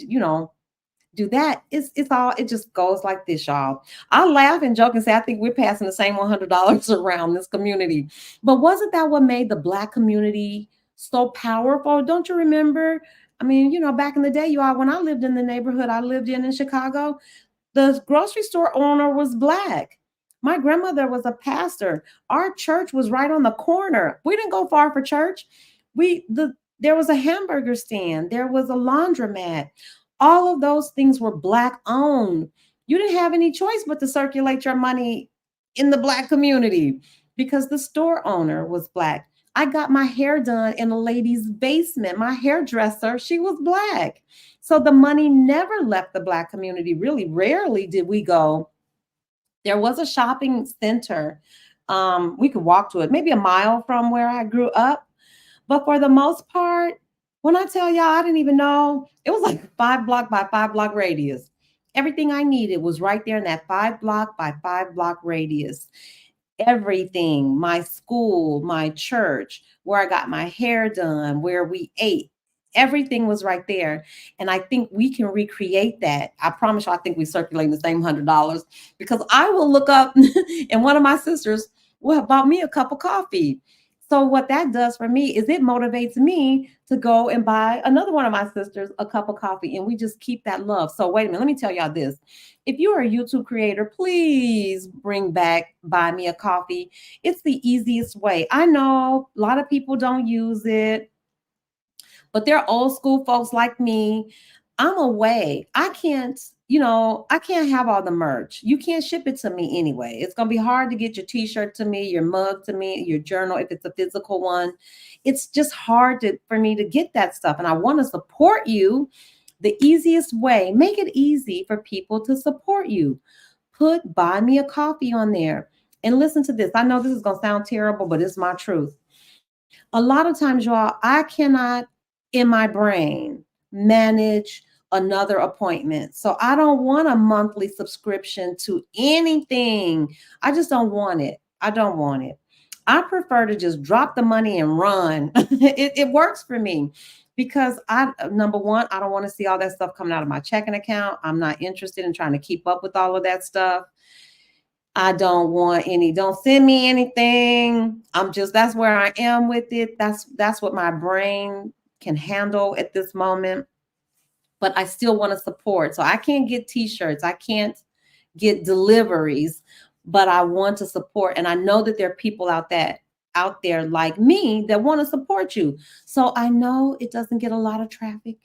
A: do that. It's all, it just goes like this, y'all. I laugh and joke and say I think we're passing the same $100 around this community. But wasn't that what made the Black community so powerful? Don't you remember? I mean, back in the day, you all, when I lived in the neighborhood I lived in Chicago, the grocery store owner was Black. My grandmother was a pastor. Our church was right on the corner. We didn't go far for church. There was a hamburger stand. There was a laundromat. All of those things were Black owned. You didn't have any choice but to circulate your money in the Black community because the store owner was Black. I got my hair done in a lady's basement. My hairdresser, she was Black. So the money never left the Black community. Really rarely did we go. There was a shopping center. We could walk to it, maybe a mile from where I grew up. But for the most part, when I tell y'all, I didn't even know, it was like 5 block by 5 block radius. Everything I needed was right there in that 5 block by 5 block radius. Everything, my school, my church, where I got my hair done, where we ate, everything was right there. And I think we can recreate that. I promise you, I think we circulating the same $100 because I will look up and one of my sisters will have bought me a cup of coffee. So what that does for me is it motivates me to go and buy another one of my sisters a cup of coffee, and we just keep that love. So wait a minute, let me tell y'all this. If you are a YouTube creator, please bring back Buy Me a Coffee. It's the easiest way. I know a lot of people don't use it, but they're old school folks like me. I'm away. I can't have all the merch. You can't ship it to me anyway. It's going to be hard to get your t-shirt to me, your mug to me, your journal, if it's a physical one. It's just hard for me to get that stuff. And I want to support you the easiest way. Make it easy for people to support you. Put Buy Me a Coffee on there. And listen to this. I know this is going to sound terrible, but it's my truth. A lot of times, y'all, I cannot in my brain manage another appointment. So I don't want a monthly subscription to anything. I just don't want it. I don't want it. I prefer to just drop the money and run. It works for me because number one, I don't want to see all that stuff coming out of my checking account. I'm not interested in trying to keep up with all of that stuff. I don't want don't send me anything. That's where I am with it. That's what my brain can handle at this moment. But I still want to support. So I can't get t-shirts. I can't get deliveries, but I want to support. And I know that there are people out there like me that want to support you. So I know it doesn't get a lot of traffic,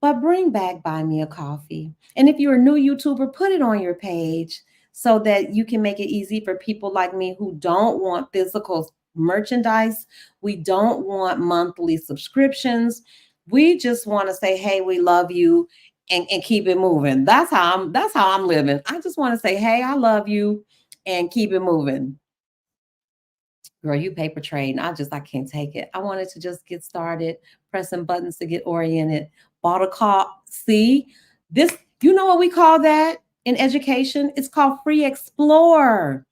A: but bring back Buy Me a Coffee. And if you're a new YouTuber, put it on your page so that you can make it easy for people like me who don't want physical merchandise. We don't want monthly subscriptions. We just want to say, hey, we love you and keep it moving. That's how I'm living. I just want to say, hey, I love you and keep it moving. Girl, you paper trading. I can't take it. I wanted to just get started, pressing buttons to get oriented. Bought a car. See, you know what we call that in education? It's called free explore.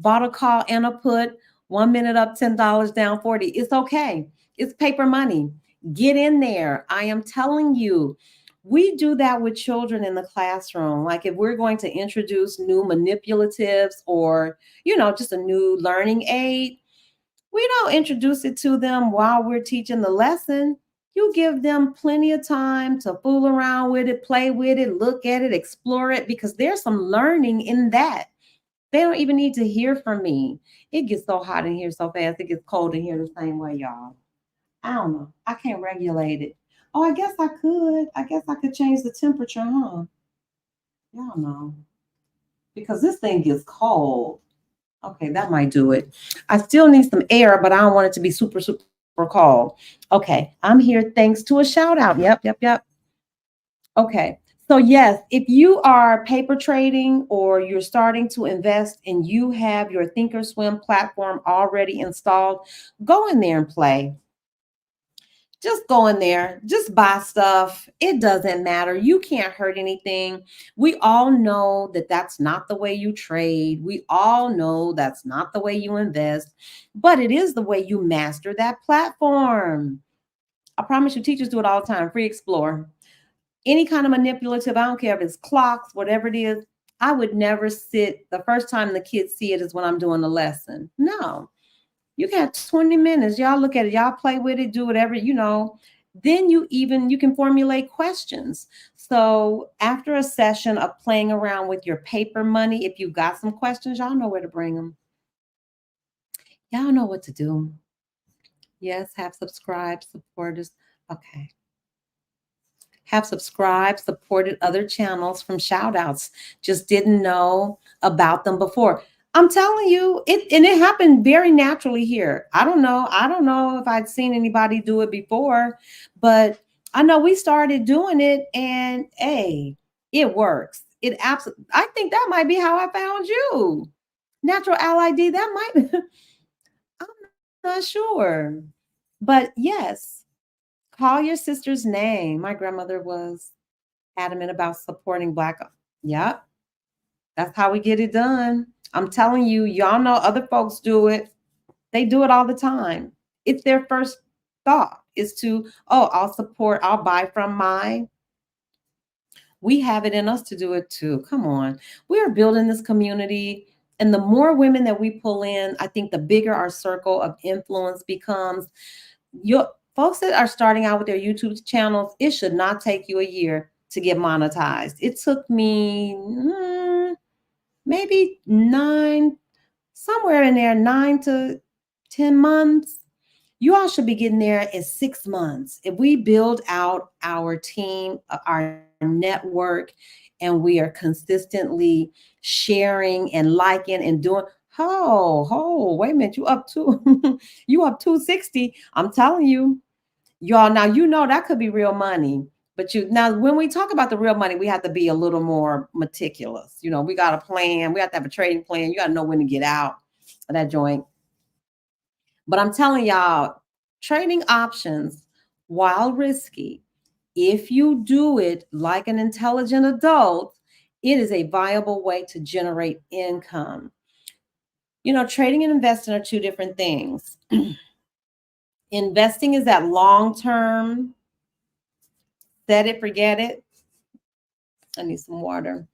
A: Bought a call and a put, 1 minute up, $10 down, 40. It's okay. It's paper money. Get in there. I am telling you, we do that with children in the classroom. Like if we're going to introduce new manipulatives or, just a new learning aid, we don't introduce it to them while we're teaching the lesson. You give them plenty of time to fool around with it, play with it, look at it, explore it, because there's some learning in that. They don't even need to hear from me. It gets so hot in here so fast. It gets cold in here the same way, y'all. I don't know. I can't regulate it. Oh, I guess I could. I guess I could change the temperature, huh? Y'all know. Because this thing gets cold. Okay, that might do it. I still need some air, but I don't want it to be super, super cold. Okay, I'm here thanks to a shout out. Yep, yep, yep. Okay. So yes, if you are paper trading or you're starting to invest and you have your Thinkorswim platform already installed, go in there and play. Just go in there, just buy stuff. It doesn't matter. You can't hurt anything. We all know that that's not the way you trade. We all know that's not the way you invest, but it is the way you master that platform. I promise you, teachers do it all the time. Free Explore. Any kind of manipulative, I don't care if it's clocks, whatever it is. I would never sit. The first time the kids see it is when I'm doing the lesson. No, you got 20 minutes. Y'all look at it, y'all play with it, do whatever, Then you can formulate questions. So after a session of playing around with your paper money, if you got some questions, y'all know where to bring them. Y'all know what to do. Yes, have subscribed, supporters. Okay. Have subscribed, supported other channels from shout outs. Just didn't know about them before. I'm telling you, it happened very naturally here. I don't know. I don't know if I'd seen anybody do it before, but I know we started doing it and hey, it works. It absolutely, I think that might be how I found you. Natural Ally D, that might be, I'm not sure. But yes, call your sister's name. My grandmother was adamant about supporting Black. Yep, that's how we get it done. I'm telling you, y'all know other folks do it. They do it all the time. It's their first thought is to, oh, I'll buy from my. We have it in us to do it too. Come on. We are building this community. And the more women that we pull in, I think the bigger our circle of influence becomes. Your folks that are starting out with their YouTube channels, it should not take you a year to get monetized. It took me maybe somewhere in there, 9 to 10 months. You all should be getting there in 6 months. If we build out our team, our network, and we are consistently sharing and liking and doing, wait a minute, you up to you up 260. I'm telling you, y'all, now that could be real money. But now when we talk about the real money, we have to be a little more meticulous. We got a plan, we have to have a trading plan. You got to know when to get out of that joint. But I'm telling y'all, trading options, while risky, if you do it like an intelligent adult, it is a viable way to generate income. Trading and investing are two different things. Investing is that long-term, set it, forget it. I need some water.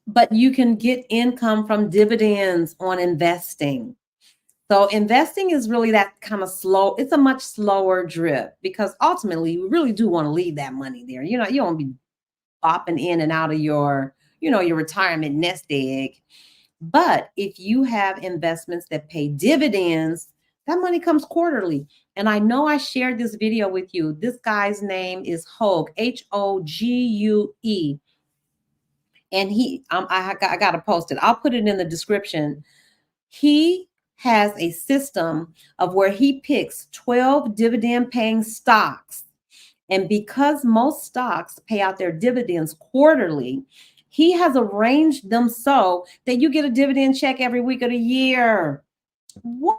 A: But you can get income from dividends on investing. So investing is really that kind of slow. It's a much slower drip because ultimately you really do want to leave that money there. You don't want to be bopping in and out of your retirement nest egg. But if you have investments that pay dividends, that money comes quarterly. And I know I shared this video with you. This guy's name is Hogue, Hogue. And I got to post it. I'll put it in the description. He has a system of where he picks 12 dividend paying stocks. And because most stocks pay out their dividends quarterly, he has arranged them so that you get a dividend check every week of the year. What?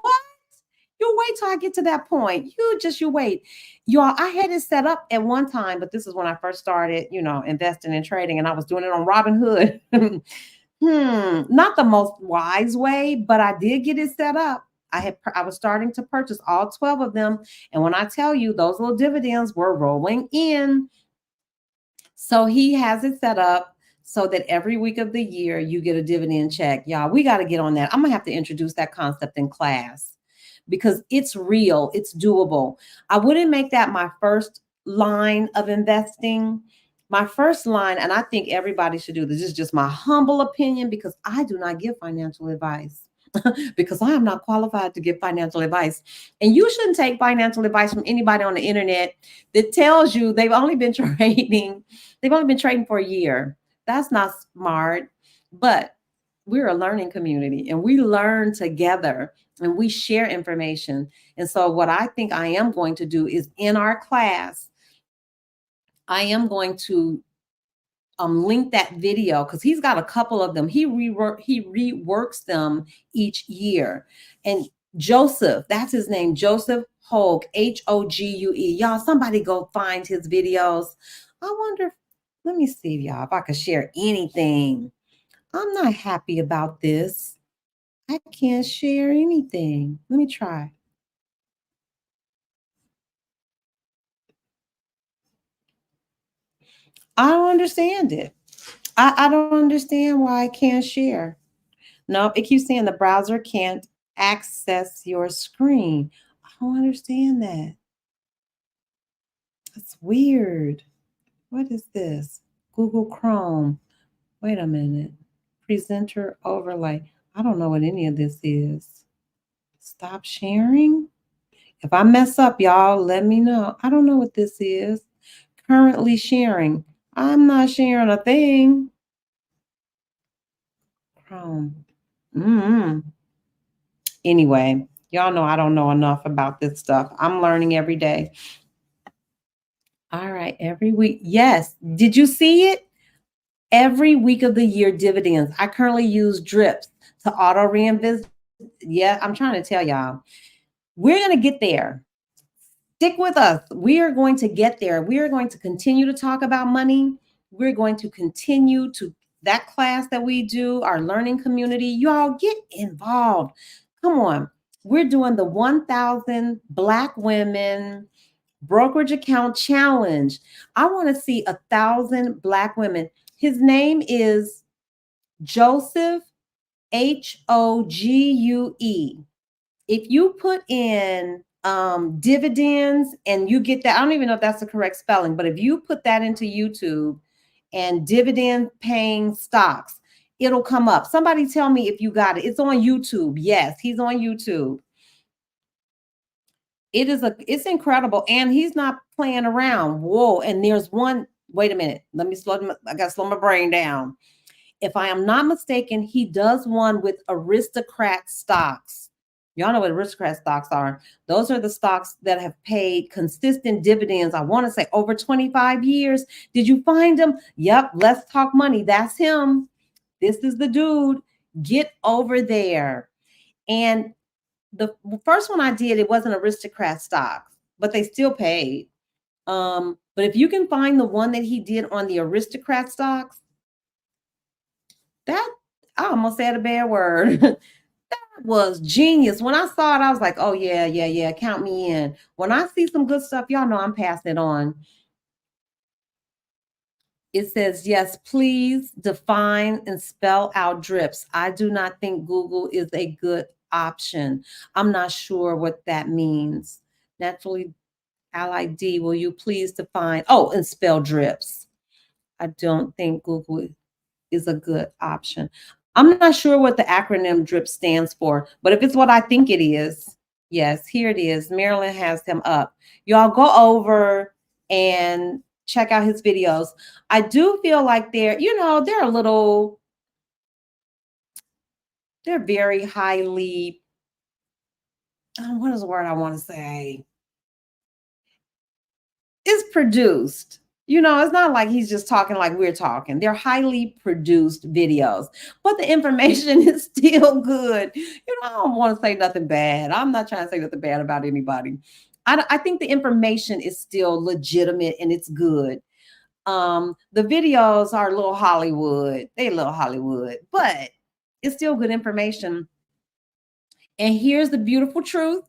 A: You wait till I get to that point. You wait. Y'all, I had it set up at one time, but this is when I first started, investing and trading, and I was doing it on Robinhood. Not the most wise way, but I did get it set up. I was starting to purchase all 12 of them. And when I tell you those little dividends were rolling in. So he has it set up so that every week of the year you get a dividend check. Y'all, we got to get on that. I'm going to have to introduce that concept in class because it's real, it's doable. I wouldn't make that my first line of investing. My first line, and I think everybody should do this, is just my humble opinion because I do not give financial advice. Because I am not qualified to give financial advice. And you shouldn't take financial advice from anybody on the internet that tells you they've only been trading for a year. That's not smart. But we're a learning community and we learn together and we share information. And so what I think I am going to do is in our class, I am going to link that video because he's got a couple of them. He reworks them each year. And Joseph, that's his name, Joseph Hogue, Hogue. Y'all, somebody go find his videos. I wonder, let me see, y'all, if I could share anything. I'm not happy about this. I can't share anything. Let me try. I don't understand it. I don't understand why I can't share. No, it keeps saying the browser can't access your screen. I don't understand that. That's weird. What is this? Google Chrome. Wait a minute. Presenter overlay. I don't know what any of this is. Stop sharing. If I mess up, y'all, let me know. I don't know what this is. Currently sharing. I'm not sharing a thing. Chrome. Mm-hmm. Anyway, y'all know I don't know enough about this stuff. I'm learning every day. All right, every week. Yes. Did you see it? Every week of the year dividends. I currently use drips to auto reinvest. Yeah, I'm trying to tell y'all. We're going to get there. Stick with us. We are going to get there. We are going to continue to talk about money. We're going to continue to that class that we do, our learning community. Y'all get involved. Come on. We're doing the 1,000 Black women brokerage account challenge. I want to see 1,000 Black women. His name is Joseph Hogue. If you put in dividends and you get that, I don't even know if that's the correct spelling, but if you put that into YouTube and dividend paying stocks, it'll come up. Somebody tell me if you got it. It's on YouTube. Yes, he's on YouTube. It's incredible. And he's not playing around. Whoa. And there's one, wait a minute. I gotta slow my brain down. If I am not mistaken, he does one with aristocrat stocks. Y'all know what aristocrat stocks are. Those are the stocks that have paid consistent dividends. I want to say over 25 years. Did you find him? Yep. Let's talk money. That's him. This is the dude. Get over there. And the first one I did, it wasn't aristocrat stocks, but they still paid. But if you can find the one that he did on the aristocrat stocks, that I almost said a bad word. That was genius. When I saw it, I was like, oh yeah, count me in. When I see some good stuff, y'all know I'm passing it on. It says, yes, please define and spell out drips. I do not think Google is a good option. I'm not sure what that means. Naturally, LID, will you please define, and spell drips. I don't think Google is a good option. I'm not sure what the acronym DRIP stands for, but if it's what I think it is, yes, here it is. Marilyn has them up. Y'all go over and check out his videos. I do feel like they're very highly, what is the word I want to say? It's produced. It's not like he's just talking like we're talking. They're highly produced videos, but the information is still good. I don't want to say nothing bad. I'm not trying to say nothing bad about anybody. I think the information is still legitimate and it's good. The videos are a little Hollywood. They a little Hollywood, but it's still good information. And here's the beautiful truth.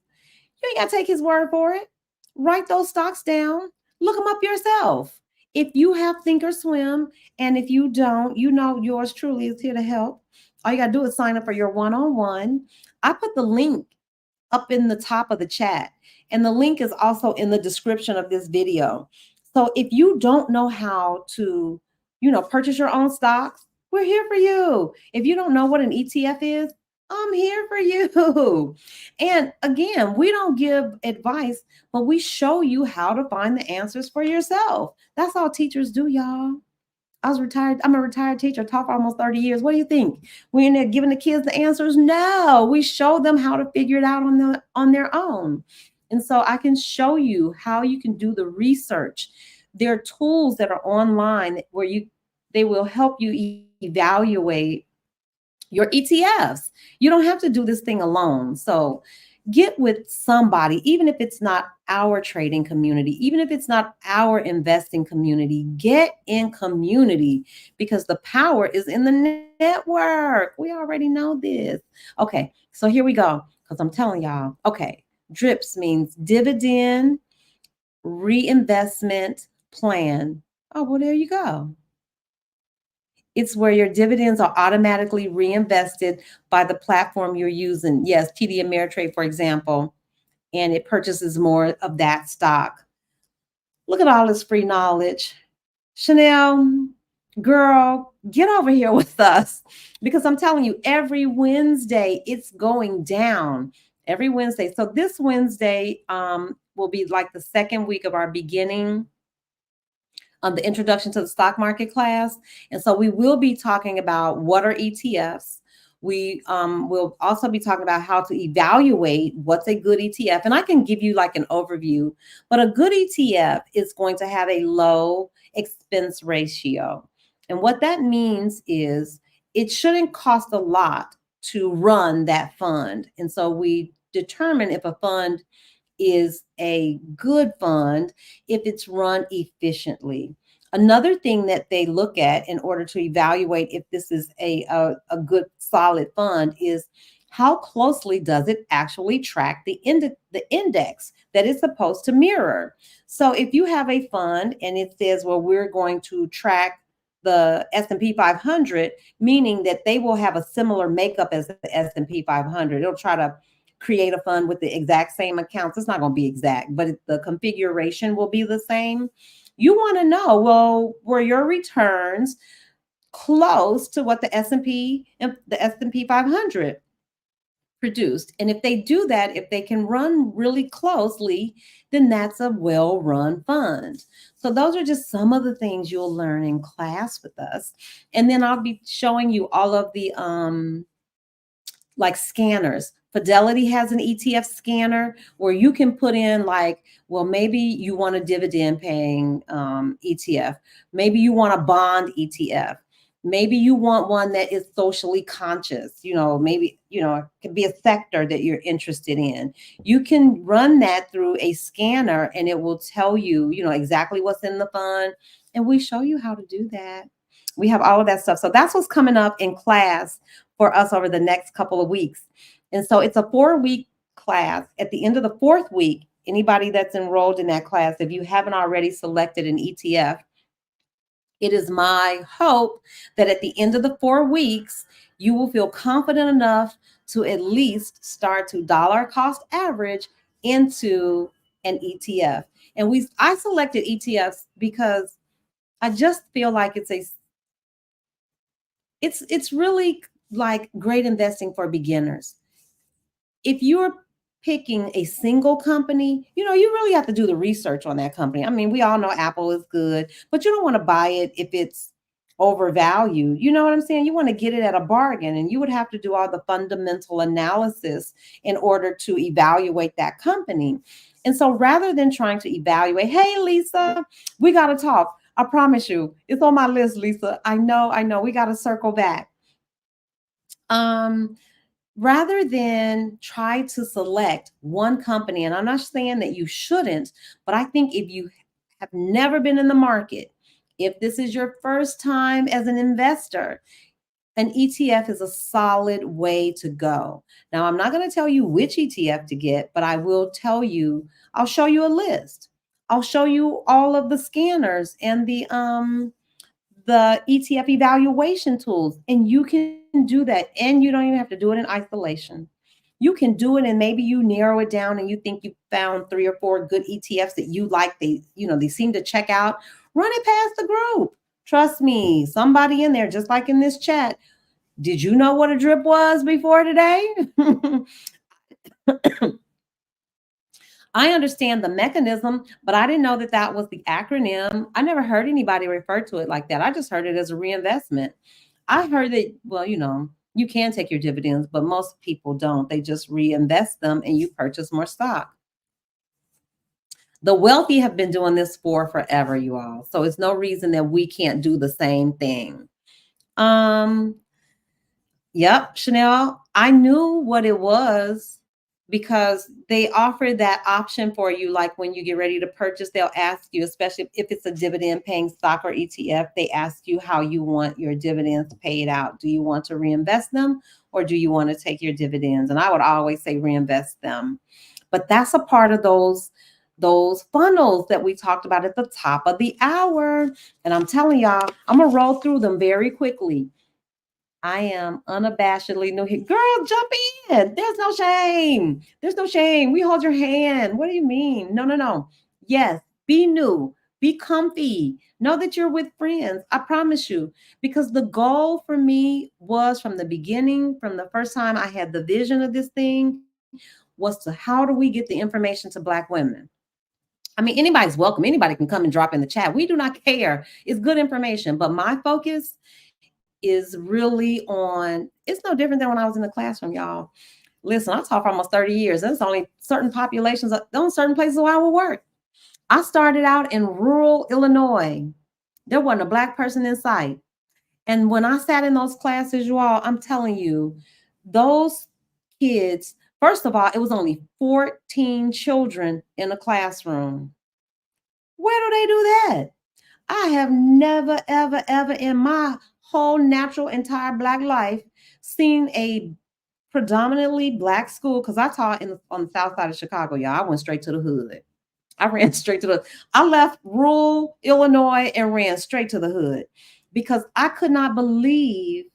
A: You ain't got to take his word for it. Write those stocks down. Look them up yourself. If you have Thinkorswim, and if you don't, you know yours truly is here to help. All you got to do is sign up for your one-on-one. I put the link up in the top of the chat, and the link is also in the description of this video. So if you don't know how to, purchase your own stocks, we're here for you. If you don't know what an ETF is, I'm here for you. And again, we don't give advice, but we show you how to find the answers for yourself. That's all teachers do, y'all. I was retired. I'm a retired teacher, taught for almost 30 years. What do you think? We're in there giving the kids the answers? No, we show them how to figure it out on their own. And so I can show you how you can do the research. There are tools that are online where they will help you evaluate your ETFs. You don't have to do this thing alone. So get with somebody, even if it's not our trading community, even if it's not our investing community, get in community, because the power is in the network. We already know this. Okay, so here we go, because I'm telling y'all. Okay, DRIPS means dividend reinvestment plan. Oh, well, there you go. It's where your dividends are automatically reinvested by the platform you're using. Yes, TD Ameritrade, for example, and it purchases more of that stock. Look at all this free knowledge. Chanel, girl, get over here with us, because I'm telling you, every Wednesday it's going down. Every Wednesday. So this Wednesday will be like the second week of our beginning the introduction to the stock market class. And so we will be talking about what are ETFs. We will also be talking about how to evaluate what's a good ETF. And I can give you like an overview, but a good ETF is going to have a low expense ratio. And what that means is it shouldn't cost a lot to run that fund. And so we determine if a fund is a good fund if it's run efficiently. Another thing that they look at in order to evaluate if this is a good solid fund is how closely does it actually track the index that it's supposed to mirror. So if you have a fund and it says, well, we're going to track the S&P 500, meaning that they will have a similar makeup as the S&P 500. It'll try to create a fund with the exact same accounts. It's not going to be exact, but the configuration will be the same. You want to know, well, were your returns close to what the S&P 500 produced? And if they do that, if they can run really closely, then that's a well-run fund. So those are just some of the things you'll learn in class with us. And then I'll be showing you all of the like scanners. Fidelity has an ETF scanner where you can put in like, well, maybe you want a dividend paying ETF. Maybe you want a bond ETF. Maybe you want one that is socially conscious. Maybe, it could be a sector that you're interested in. You can run that through a scanner and it will tell you, exactly what's in the fund. And we show you how to do that. We have all of that stuff. So that's what's coming up in class for us over the next couple of weeks. And so it's a 4-week class. At the end of the 4th week, anybody that's enrolled in that class, if you haven't already selected an ETF, it is my hope that at the end of the 4 weeks, you will feel confident enough to at least start to dollar cost average into an ETF. And I selected ETFs because I just feel like it's really like great investing for beginners. If you're picking a single company, you really have to do the research on that company. I mean, we all know Apple is good, but you don't want to buy it if it's overvalued. You know what I'm saying? You want to get it at a bargain, and you would have to do all the fundamental analysis in order to evaluate that company. And so rather than trying to evaluate, hey, Lisa, we got to talk. I promise you, it's on my list, Lisa. I know. We got to circle back. Rather than try to select one company, and I'm not saying that you shouldn't, but I think if you have never been in the market, if this is your first time as an investor, an ETF is a solid way to go. Now, I'm not going to tell you which ETF to get, but I will tell you, I'll show you a list. I'll show you all of the scanners and the ETF evaluation tools, and you can do that, and you don't even have to do it in isolation. You can do it, and maybe you narrow it down, and you think you found 3 or 4 good ETFs that you like. They seem to check out. Run it past the group. Trust me, somebody in there, just like in this chat. Did you know what a drip was before today? I understand the mechanism, but I didn't know that that was the acronym. I never heard anybody refer to it like that. I just heard it as a reinvestment. I heard that, well, you can take your dividends, but most people don't. They just reinvest them and you purchase more stock. The wealthy have been doing this for forever, you all. So it's no reason that we can't do the same thing. Yep, Chanel, I knew what it was because they offer that option for you. Like when you get ready to purchase, they'll ask you, especially if it's a dividend paying stock or ETF, they ask you how you want your dividends paid out. Do you want to reinvest them or do you want to take your dividends? And I would always say reinvest them. But that's a part of those funnels that we talked about at the top of the hour. And I'm telling y'all, I'm going to roll through them very quickly. I am unabashedly new here. Girl, jump in. There's no shame. There's no shame. We hold your hand. What do you mean? No, no, no. Yes, be new. Be comfy. Know that you're with friends. I promise you. Because the goal for me was from the beginning, from the first time I had the vision of this thing, was to how do we get the information to Black women? I mean, anybody's welcome. Anybody can come and drop in the chat. We do not care. It's good information. But my focus is really on, it's no different than when I was in the classroom, y'all. Listen, I taught for almost 30 years. There's only certain populations, those certain places where I would work. I started out in rural Illinois. There wasn't a Black person in sight. And when I sat in those classes, you all, I'm telling you, those kids, first of all, it was only 14 children in a classroom. Where do they do that? I have never, ever, ever in my whole natural entire Black life seen a predominantly Black school, because I taught on the south side of Chicago, y'all. I went straight to the hood. I ran straight to I left rural Illinois and ran straight to the hood because I could not believe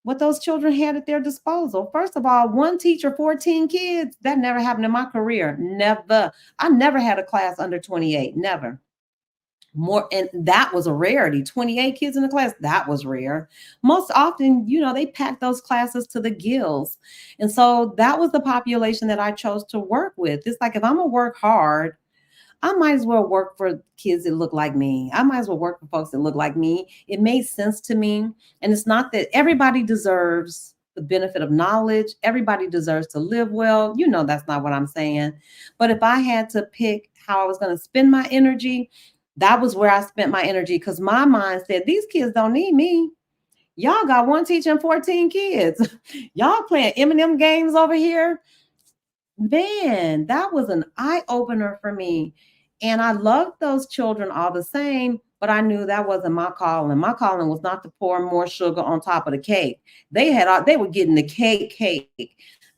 A: what those children had at their disposal. First of all, one teacher, 14 kids, that never happened in my career. Never. I never had a class under 28, never. More, and that was a rarity. 28 kids in a class, that was rare. Most often, they packed those classes to the gills. And so that was the population that I chose to work with. It's like, if I'm gonna work hard, I might as well work for kids that look like me. I might as well work for folks that look like me. It made sense to me. And it's not that everybody deserves the benefit of knowledge. Everybody deserves to live well. That's not what I'm saying. But if I had to pick how I was going to spend my energy, that was where I spent my energy, because my mind said, these kids don't need me. Y'all got one teacher and 14 kids. Y'all playing M&M games over here. Man, that was an eye-opener for me. And I loved those children all the same, but I knew that wasn't my calling. My calling was not to pour more sugar on top of the cake. They were getting the cake.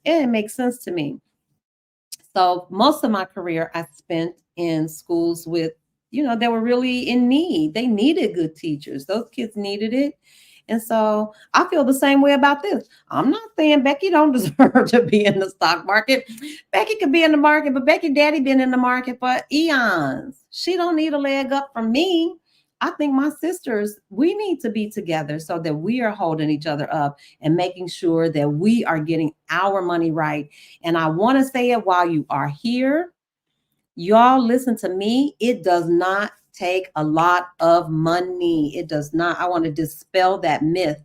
A: And it makes sense to me. So most of my career I spent in schools with, they were really in need. They needed good teachers. Those kids needed it. And so I feel the same way about this. I'm not saying Becky don't deserve to be in the stock market. Becky could be in the market, but Becky daddy been in the market for eons. She don't need a leg up from me. I think my sisters, we need to be together so that we are holding each other up and making sure that we are getting our money right. And I want to say it while you are here. Y'all listen to me. It does not take a lot of money. It does not. I want to dispel that myth.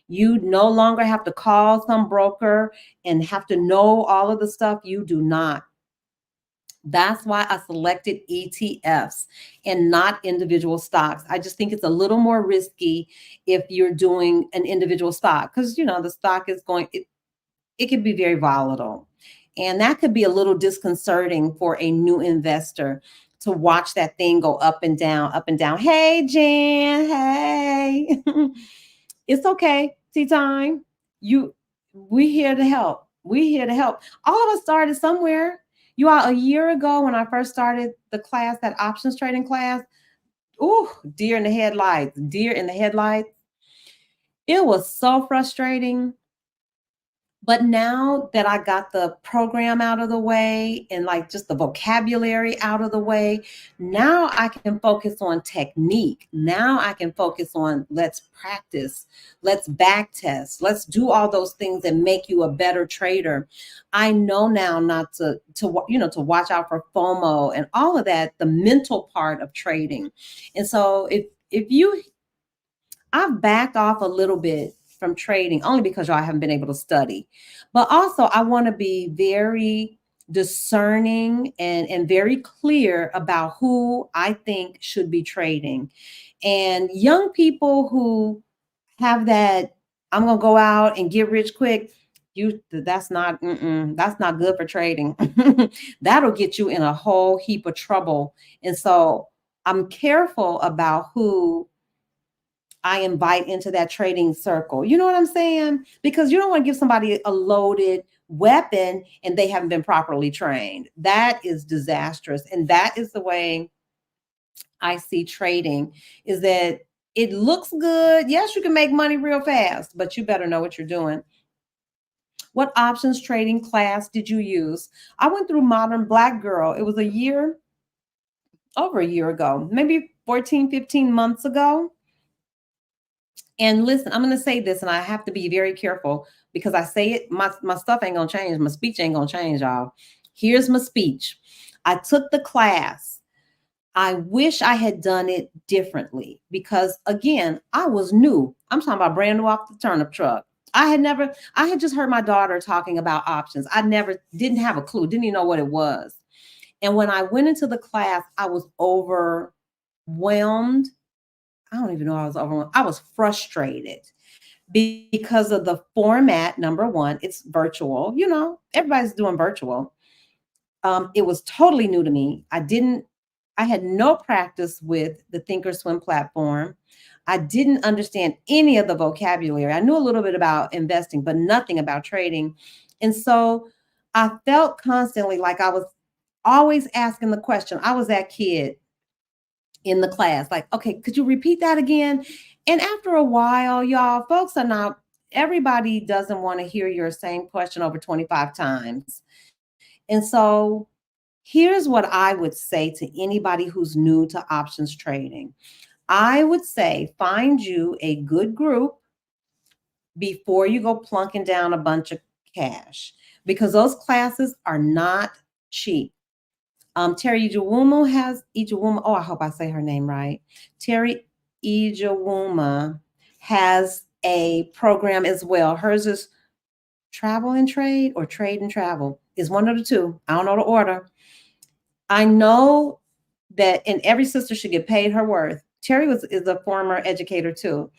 A: You no longer have to call some broker and have to know all of the stuff. You do not. That's why I selected ETFs and not individual stocks. I just think it's a little more risky if you're doing an individual stock, because the stock is it can be very volatile. And that could be a little disconcerting for a new investor to watch that thing go up and down, up and down. Hey, Jan. Hey. It's okay. Tea time. We here to help. We here to help. All of us started somewhere. You all, a year ago when I first started the class, that options trading class, ooh, deer in the headlights, deer in the headlights. It was so frustrating. But now that I got the program out of the way and like just the vocabulary out of the way, now I can focus on technique. Now I can focus on let's practice, let's back test, let's do all those things that make you a better trader. I know now not to watch out for FOMO and all of that, the mental part of trading. And so if you I've backed off a little bit from trading only because y'all haven't been able to study. But also, I want to be very discerning and very clear about who I think should be trading. And young people who have that, I'm gonna go out and get rich quick. That's not good for trading. That'll get you in a whole heap of trouble. And so I'm careful about who I invite into that trading circle. You know what I'm saying? Because you don't want to give somebody a loaded weapon and they haven't been properly trained. That is disastrous. And that is the way I see trading, is that it looks good. Yes, you can make money real fast, but you better know what you're doing. What options trading class did you use? I went through Modern Black Girl. It was over a year ago, maybe 14, 15 months ago. And listen, I'm going to say this, and I have to be very careful because I say it, my stuff ain't going to change. My speech ain't going to change, y'all. Here's my speech. I took the class. I wish I had done it differently because, again, I was new. I'm talking about brand new off the turnip truck. I had just heard my daughter talking about options. Didn't have a clue, didn't even know what it was. And when I went into the class, I was overwhelmed. I don't even know I was overwhelmed. I was frustrated because of the format. Number one, it's virtual. Everybody's doing virtual. It was totally new to me. I had no practice with the Thinkorswim platform. I didn't understand any of the vocabulary. I knew a little bit about investing, but nothing about trading. And so I felt constantly like I was always asking the question. I was that kid in the class, like, okay, could you repeat that again? And after a while, y'all, everybody doesn't want to hear your same question over 25 times. And so here's what I would say to anybody who's new to options trading. I would say find you a good group before you go plunking down a bunch of cash, because those classes are not cheap. Terry Ijawuma. Oh, I hope I say her name right. Terry Ijawuma has a program as well. Hers is travel and trade or trade and travel. Is one of the two. I don't know the order. I know that, and every sister should get paid her worth. Terry is a former educator too.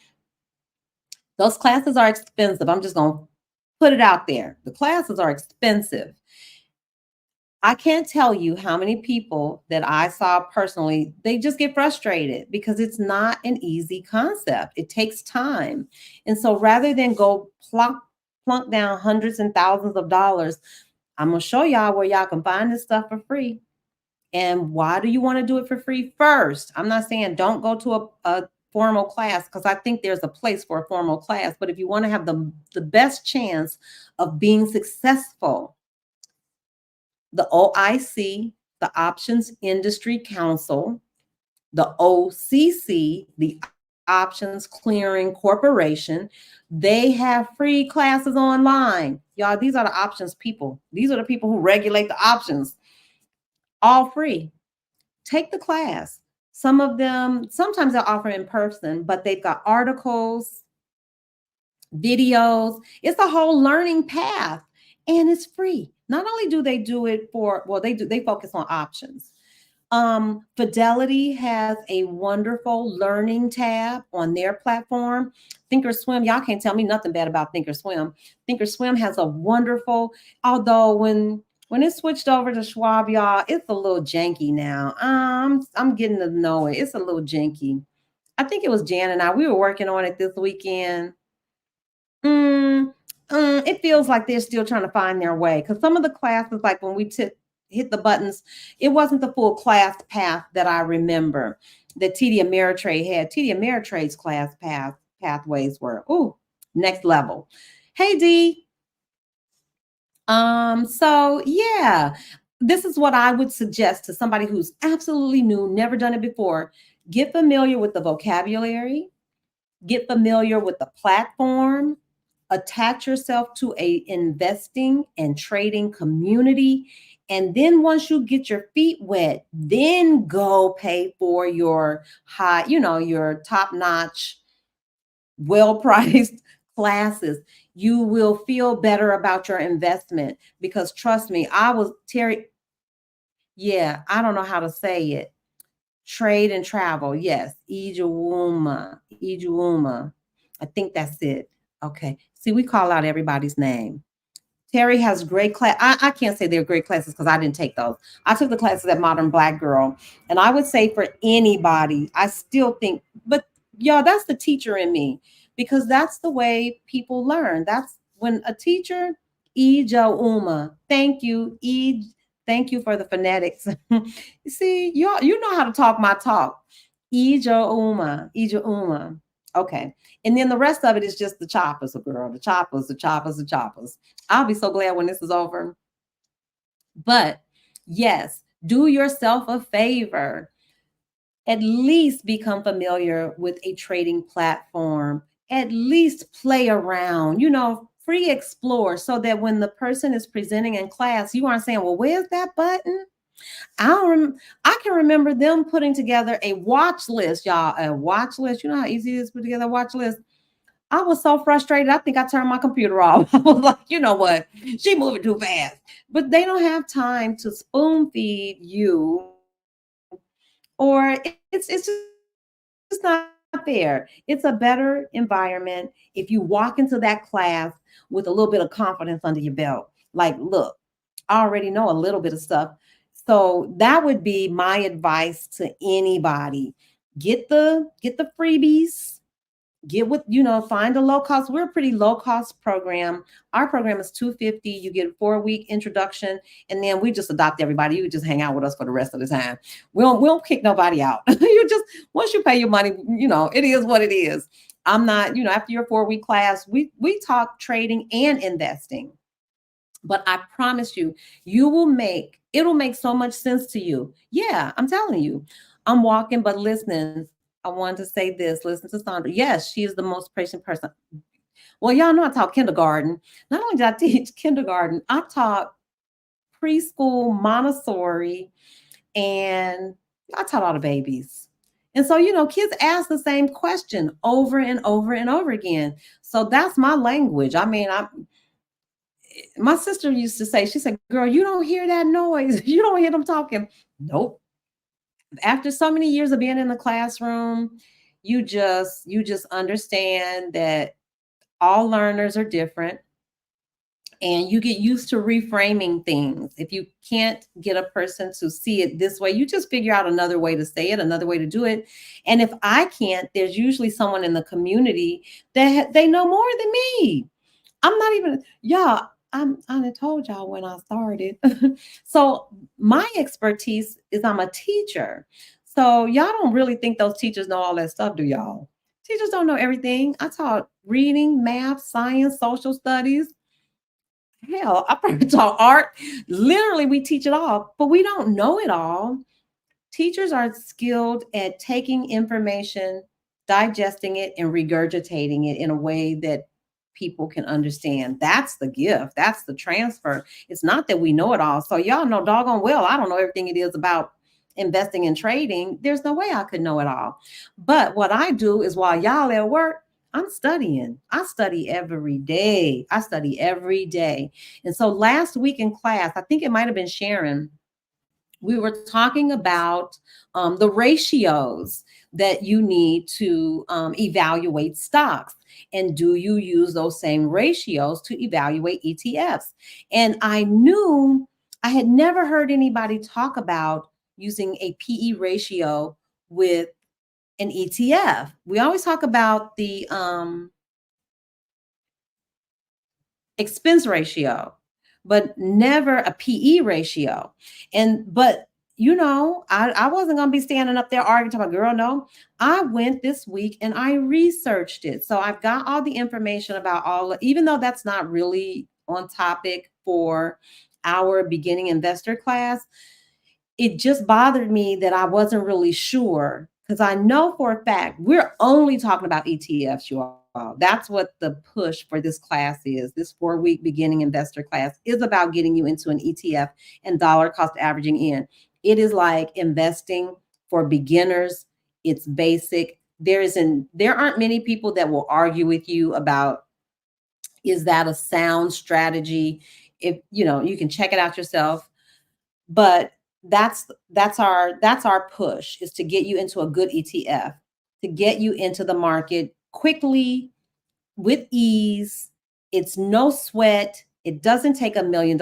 A: Those classes are expensive. I'm just going to put it out there. The classes are expensive. I can't tell you how many people that I saw personally, they just get frustrated because it's not an easy concept. It takes time. And so rather than go plunk down hundreds and thousands of dollars, I'm going to show y'all where y'all can find this stuff for free. And why do you want to do it for free first? I'm not saying don't go to a formal class, because I think there's a place for a formal class. But if you want to have the best chance of being successful, the OIC, the Options Industry Council, the OCC, the Options Clearing Corporation, they have free classes online. Y'all, these are the options people. These are the people who regulate the options. All free. Take the class. Some of them, sometimes they'll offer in person, but they've got articles, videos. It's a whole learning path, and it's free. Not only do they do it they focus on options. Fidelity has a wonderful learning tab on their platform. Thinkorswim, y'all can't tell me nothing bad about Thinkorswim. Thinkorswim has a wonderful, although when it switched over to Schwab, y'all, it's a little janky now. I'm getting to know it. It's a little janky. I think it was Jan and we were working on it this weekend. It feels like they're still trying to find their way, because some of the classes, like when we took hit the buttons. It wasn't the full class path that I remember that TD Ameritrade had. TD Ameritrade's class pathways were next level. Hey D. So yeah, this is what I would suggest to somebody who's absolutely new, never done it before. Get familiar with the vocabulary, get familiar with the platform, attach yourself to a investing and trading community. And then once you get your feet wet, then go pay for your high, your top-notch, well-priced classes. You will feel better about your investment because trust me, Terry, yeah, I don't know how to say it. Trade and travel. Yes. Ijuuma. Ijuuma. I think that's it. Okay. See, we call out everybody's name. Terry has great class. I can't say they're great classes because I didn't take those. I took the classes at Modern Black Girl. And I would say for anybody, I still think, but y'all, that's the teacher in me because that's the way people learn. That's when a teacher, Ijuuma. Thank you. Thank you for the phonetics. You see, you know how to talk my talk. Ijuuma. Ijuuma. Okay. And then the rest of it is just the choppers, girl. The choppers, the choppers, the choppers. I'll be so glad when this is over. But yes, do yourself a favor. At least become familiar with a trading platform. At least play around, free explore so that when the person is presenting in class, you aren't saying, well, where's that button? I can remember them putting together a watch list, y'all. A watch list. You know how easy it is to put together a watch list? I was so frustrated. I think I turned my computer off. I was like, you know what? She moving too fast. But they don't have time to spoon feed you, or it's not fair. It's a better environment if you walk into that class with a little bit of confidence under your belt. Like, look, I already know a little bit of stuff. So that would be my advice to anybody. Get the freebies. Find a low cost. We're a pretty low cost program. Our program is $250. You get a 4-week introduction, and then we just adopt everybody. You just hang out with us for the rest of the time. We don't kick nobody out. You just once you pay your money, it is what it is. I'm not, after your 4-week class, we talk trading and investing. But I promise you, it'll make so much sense to you. Yeah, I'm telling you. I'm walking, but listening. I wanted to say this. Listen to Sandra. Yes, she is the most patient person. Well, y'all know I taught kindergarten. Not only did I teach kindergarten, I taught preschool, Montessori, and I taught all the babies. And so, kids ask the same question over and over and over again. So that's my language. I mean, my sister used to say, she said, girl, you don't hear that noise. You don't hear them talking. Nope. After so many years of being in the classroom, you just understand that all learners are different, and you get used to reframing things. If you can't get a person to see it this way, you just figure out another way to say it, another way to do it. And if I can't, there's usually someone in the community that they know more than me. I'm not even, y'all, I told y'all when I started. So my expertise is I'm a teacher. So y'all don't really think those teachers know all that stuff, do y'all? Teachers don't know everything. I taught reading, math, science, social studies. Hell, I probably taught art. Literally, we teach it all, but we don't know it all. Teachers are skilled at taking information, digesting it, and regurgitating it in a way that people can understand. That's the gift. That's the transfer. It's not that we know it all. So y'all know doggone well, I don't know everything it is about investing and trading. There's no way I could know it all. But what I do is while y'all at work, I'm studying. I study every day. I study every day. And so last week in class, I think it might have been Sharon, we were talking about the ratios that you need to evaluate stocks. And do you use those same ratios to evaluate ETFs? And I had never heard anybody talk about using a PE ratio with an ETF. We always talk about the expense ratio, but never a PE ratio. But I wasn't gonna be standing up there arguing to my girl. No, I went this week and I researched it. So I've got all the information about even though that's not really on topic for our beginning investor class, it just bothered me that I wasn't really sure, because I know for a fact we're only talking about ETFs, you all. That's what the push for this class is. This 4-week beginning investor class is about getting you into an ETF and dollar cost averaging in. It is like investing for beginners. It's basic. There aren't many people that will argue with you about, is that a sound strategy? If you can check it out yourself, but that's our push, is to get you into a good ETF, to get you into the market quickly, with ease. It's no sweat. It doesn't take $1 million.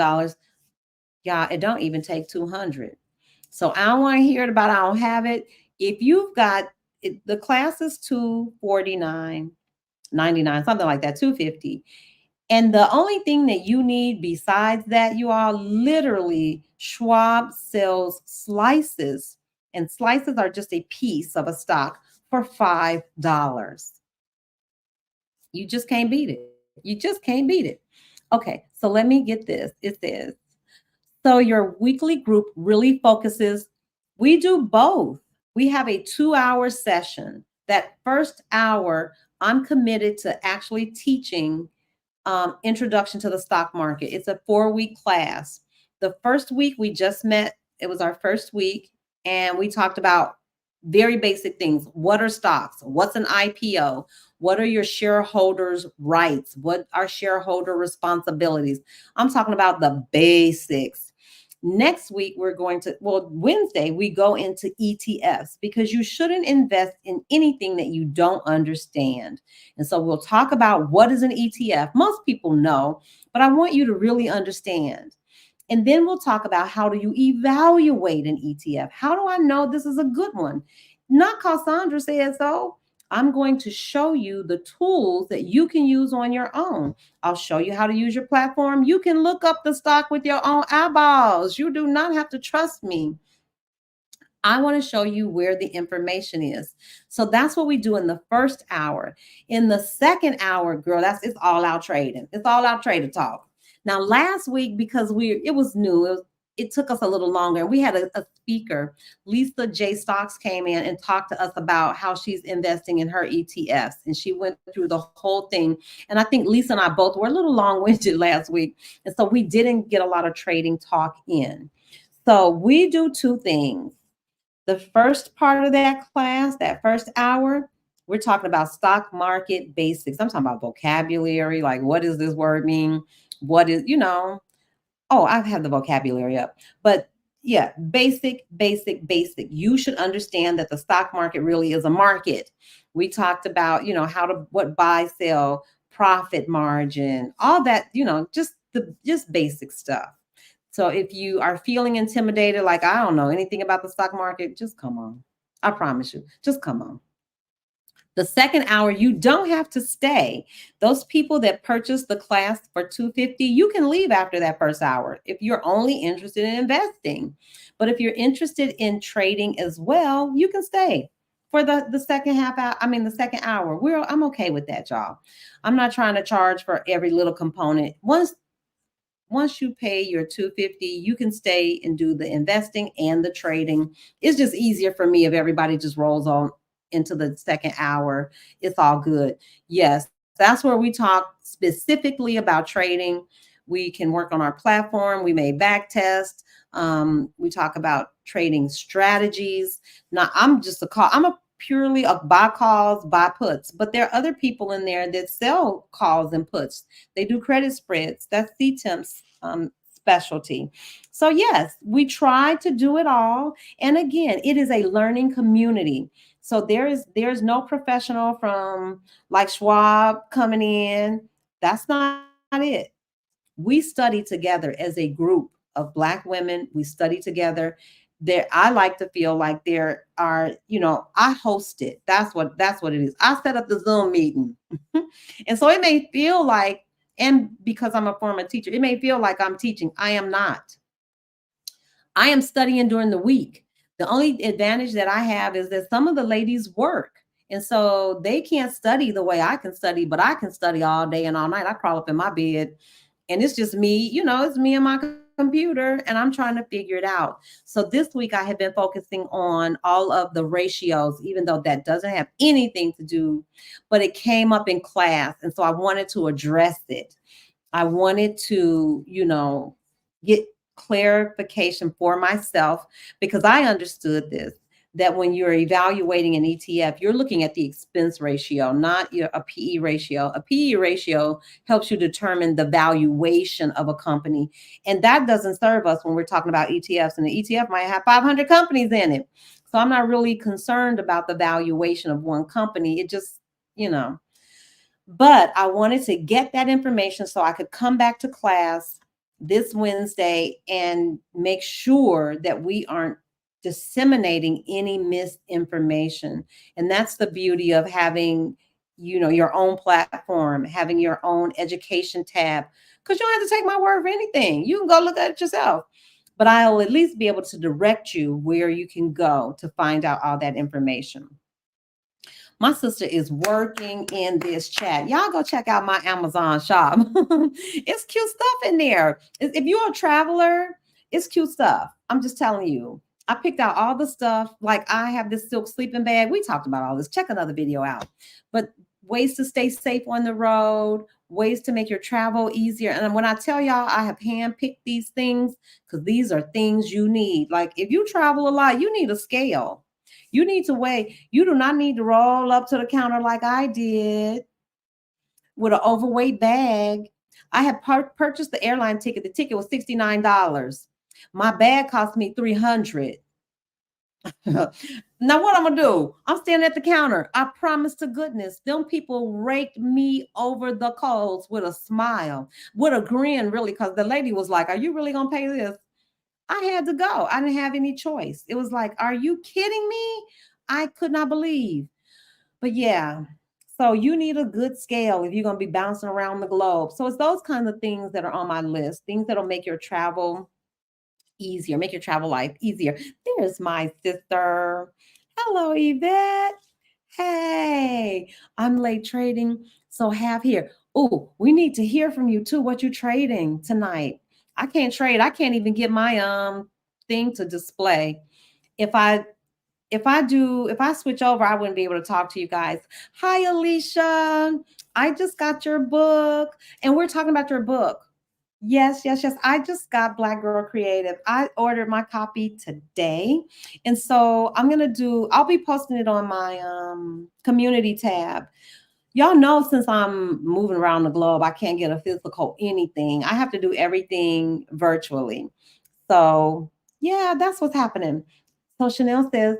A: Yeah, it don't even take 200. So I don't want to hear it about I don't have it. If you've got it, the class is 249.99, something like that, 250. And the only thing that you need besides that, you all, literally, Schwab sells slices, and slices are just a piece of a stock for $5. You just can't beat it. You just can't beat it. Okay, so let me get this. It says, so your weekly group really focuses. We do both. We have a 2-hour session. That first hour, I'm committed to actually teaching introduction to the stock market. It's a 4-week class. The first week we just met. It was our first week, and we talked about very basic things. What are stocks? What's an IPO? What are your shareholders' rights? What are shareholder responsibilities? I'm talking about the basics. Next week, Wednesday, we go into ETFs, because you shouldn't invest in anything that you don't understand. And so we'll talk about what is an ETF. Most people know, but I want you to really understand. And then we'll talk about, how do you evaluate an ETF? How do I know this is a good one? Not because Sandra said so. I'm going to show you the tools that you can use on your own. I'll show you how to use your platform. You can look up the stock with your own eyeballs. You do not have to trust me. I want to show you where the information is. So that's what we do in the first hour. In the second hour, girl, it's all out trading. It's all out trader talk. Now, last week, because it was new, it took us a little longer. And we had a speaker, Lisa J. Stocks, came in and talked to us about how she's investing in her ETFs. And she went through the whole thing. And I think Lisa and I both were a little long-winded last week. And so we didn't get a lot of trading talk in. So we do two things. The first part of that class, that first hour, we're talking about stock market basics. I'm talking about vocabulary, like, what does this word mean? What is, oh, I've had the vocabulary up. But yeah, basic. You should understand that the stock market really is a market. We talked about, what buy, sell, profit margin, all that, just basic stuff. So if you are feeling intimidated, like, I don't know anything about the stock market, just come on. I promise you, just come on. The second hour, you don't have to stay. Those people that purchase the class for $250, you can leave after that first hour if you're only interested in investing. But if you're interested in trading as well, you can stay for the second half hour. The second hour. I'm okay with that, y'all. I'm not trying to charge for every little component. Once you pay your $250, you can stay and do the investing and the trading. It's just easier for me if everybody just rolls on into the second hour. It's all good. Yes, that's where we talk specifically about trading. We can work on our platform. We may back test. We talk about trading strategies. Now, I'm purely a buy calls, buy puts, but there are other people in there that sell calls and puts. They do credit spreads. That's CTIM's specialty. So yes, we try to do it all. And again, it is a learning community. So there's no professional from like Schwab coming in. That's not it. We study together as a group of Black women. We study together. I like to feel like there are, I host it. That's what it is. I set up the Zoom meeting. And so it may feel like And because I'm a former teacher, it may feel like I'm teaching. I am not. I am studying during the week. The only advantage that I have is that some of the ladies work. And so they can't study the way I can study, but I can study all day and all night. I crawl up in my bed and it's just me, it's me and my computer, and I'm trying to figure it out. So this week I have been focusing on all of the ratios, even though that doesn't have anything to do, but it came up in class. And so I wanted to address it. I wanted to, get clarification for myself because I understood this, that when you're evaluating an ETF, you're looking at the expense ratio, not a PE ratio. A PE ratio helps you determine the valuation of a company. And that doesn't serve us when we're talking about ETFs, and the ETF might have 500 companies in it. So I'm not really concerned about the valuation of one company. It just, you know, but I wanted to get that information so I could come back to class this Wednesday and make sure that we aren't disseminating any misinformation. And that's the beauty of having, your own platform, having your own education tab, because you don't have to take my word for anything. You can go look at it yourself. But I'll at least be able to direct you where you can go to find out all that information. My sister is working in this chat. Y'all go check out my Amazon shop. It's cute stuff in there. If you're a traveler, it's cute stuff. I'm just telling you. I picked out all the stuff. Like I have this silk sleeping bag. We talked about all this. Check another video out. But ways to stay safe on the road, ways to make your travel easier. And when I tell y'all I have handpicked these things, because these are things you need. Like if you travel a lot, you need a scale. You need to weigh. You do not need to roll up to the counter like I did with an overweight bag. I had purchased the airline ticket. The ticket was $69. My bag cost me $300. Now what I'm gonna do? I'm standing at the counter. I promise to goodness, them people raked me over the coals with a smile, with a grin, really, because the lady was like, "Are you really gonna pay this?" I had to go. I didn't have any choice. It was like, "Are you kidding me?" I could not believe. But yeah, so you need a good scale if you're going to be bouncing around the globe. So it's those kind of things that are on my list, things that'll make your travel easier, make your travel life easier. There's my sister. Hello, Yvette. Hey, I'm late trading. So have here. Oh, we need to hear from you too. What you trading tonight? I can't trade. I can't even get my thing to display. If I if I switch over, I wouldn't be able to talk to you guys. Hi, Alicia. I just got your book, and we're talking about your book. Yes, yes, yes. I just got Black Girl Creative. I ordered my copy today. And so I'll be posting it on my community tab. Y'all know since I'm moving around the globe, I can't get a physical anything. I have to do everything virtually. So yeah, that's what's happening. So Chanel says,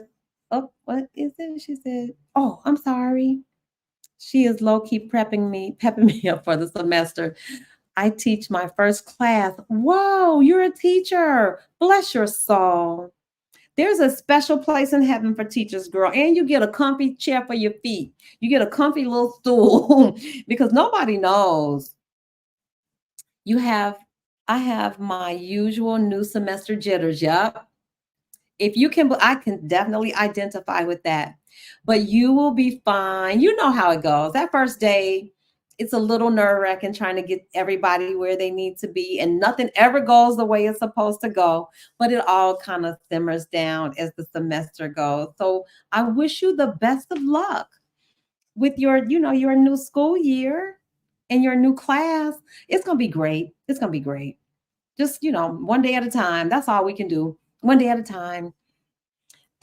A: "Oh, what is it?" She said, "Oh, I'm sorry." She is low key pepping me up for the semester. I teach my first class. Whoa, you're a teacher. Bless your soul. There's a special place in heaven for teachers, girl. And you get a comfy chair for your feet. You get a comfy little stool because nobody knows. You have, I have my usual new semester jitters. Yep. If you can, I can definitely identify with that. But you will be fine. You know how it goes. That first day, it's a little nerve-wracking trying to get everybody where they need to be, and nothing ever goes the way it's supposed to go, but it all kind of simmers down as the semester goes. So I wish you the best of luck with your new school year and your new class. It's gonna be great. It's gonna be great. Just, one day at a time. That's all we can do. One day at a time.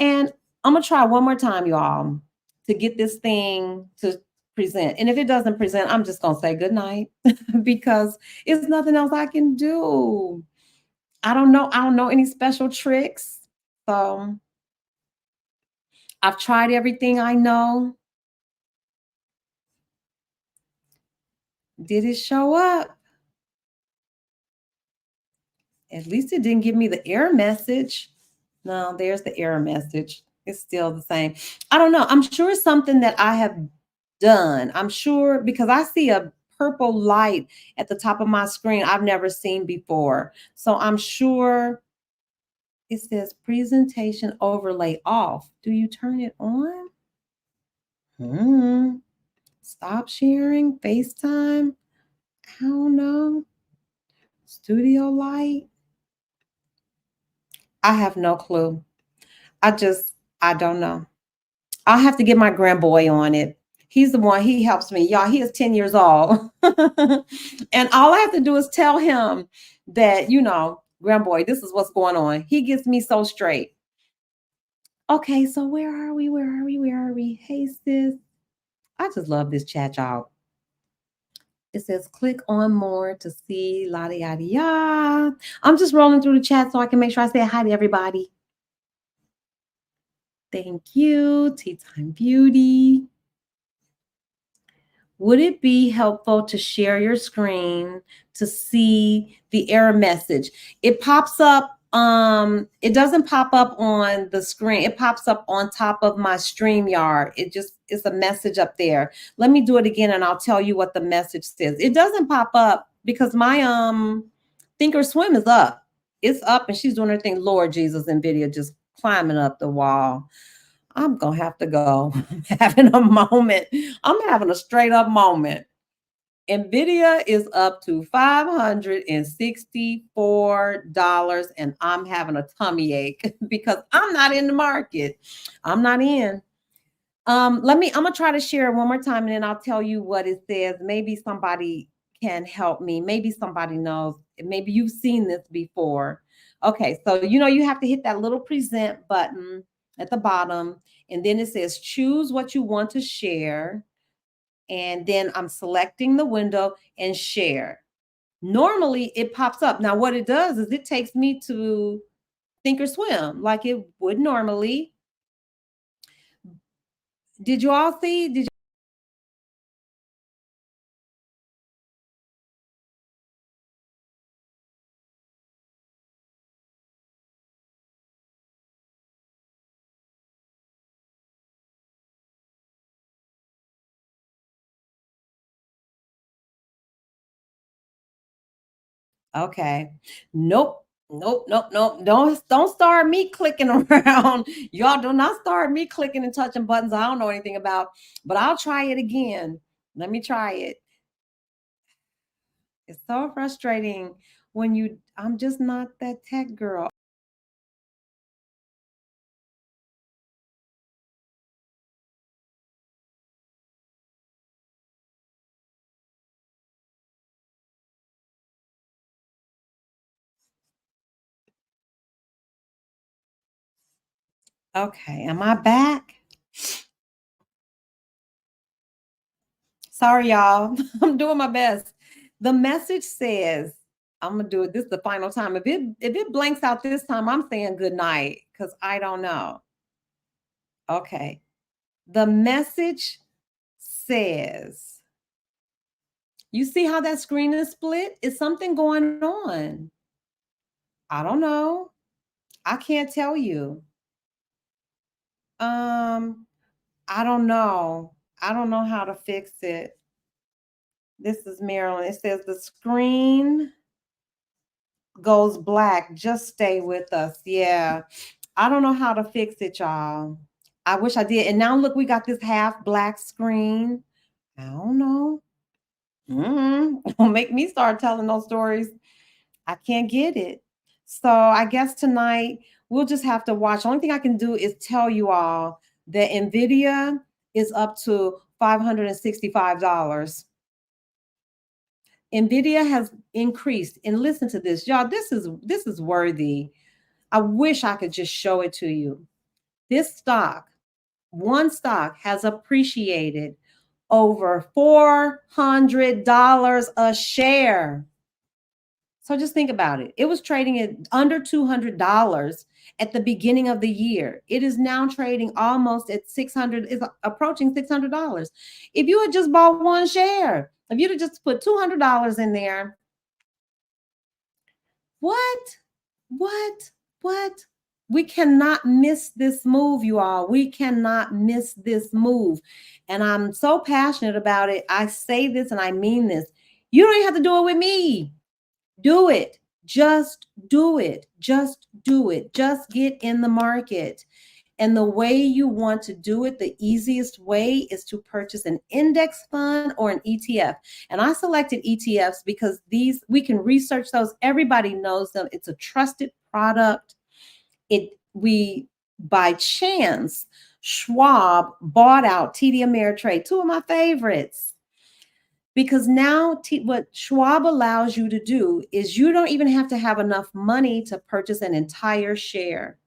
A: And I'm gonna try one more time, y'all, to get this thing to present. And if it doesn't present, I'm just gonna say good night because it's nothing else I can do. I don't know. I don't know any special tricks. So I've tried everything I know. Did it show up? At least it didn't give me the error message. No, there's the error message. It's still the same. I don't know. I'm sure it's something that I have done. I'm sure because I see a purple light at the top of my screen I've never seen before. So I'm sure it says presentation overlay off. Do you turn it on? Hmm. Stop sharing, FaceTime. I don't know. Studio light. I have no clue. I don't know. I'll have to get my grandboy on it. He's the one, he helps me. Y'all, he is 10 years old. And all I have to do is tell him that, grandboy, this is what's going on. He gets me so straight. Okay, so where are we? Where are we? Where are we? Hey, sis. I just love this chat, y'all. It says click on more to see la yada yada. I'm just rolling through the chat so I can make sure I say hi to everybody. Thank you, Tea Time Beauty. Would it be helpful to share your screen to see the error message? It pops up. It doesn't pop up on the screen. It pops up on top of my StreamYard. It's a message up there. Let me do it again and I'll tell you what the message says. It doesn't pop up because my Thinkorswim is up. It's up and she's doing her thing. Lord Jesus, NVIDIA just climbing up the wall. I'm going to have to go. I'm having a moment. I'm having a straight up moment. NVIDIA is up to $564 and I'm having a tummy ache because I'm not in the market. I'm not in. I'm going to try to share it one more time and then I'll tell you what it says. Maybe somebody can help me. Maybe somebody knows. Maybe you've seen this before. Okay, so you have to hit that little present button at the bottom, and then it says choose what you want to share, and then I'm selecting the window and share. Normally it pops up. Now what it does is it takes me to Thinkorswim like it would normally. Did you all see? Okay. Nope. Nope, nope, nope. Don't start me clicking around. Y'all do not start me clicking and touching buttons I don't know anything about, but I'll try it again. Let me try it. It's so frustrating when I'm just not that tech girl. Okay, am I back? Sorry, y'all. I'm doing my best. The message says, I'm gonna do it. This is the final time. If it blanks out this time, I'm saying good night because I don't know. Okay. The message says, you see how that screen is split? Is something going on? I don't know. I can't tell you. I don't know. I don't know how to fix it. This is Marilyn. It says the screen goes black. Just stay with us. Yeah. I don't know how to fix it, y'all. I wish I did. And now look, we got this half black screen. I don't know. Don't make me start telling those stories. I can't get it. So I guess tonight we'll just have to watch. The only thing I can do is tell you all that NVIDIA is up to $565. NVIDIA has increased, and listen to this, y'all. This is worthy. I wish I could just show it to you. This stock, one stock, has appreciated over $400 a share. So just think about it. It was trading at under $200 at the beginning of the year. It is now trading almost at 600, is approaching $600. If you had just bought one share, if you'd have just put $200 in there, what? We cannot miss this move, you all. We cannot miss this move. And I'm so passionate about it. I say this and I mean this. You don't have to do it with me. Do it. Just do it. Just do it. Just get in the market. And the way you want to do it, the easiest way is to purchase an index fund or an ETF. And I selected ETFs because these, we can research those. Everybody knows them. It's a trusted product. We, by chance, Schwab bought out TD Ameritrade, two of my favorites. Because now what Schwab allows you to do is you don't even have to have enough money to purchase an entire share.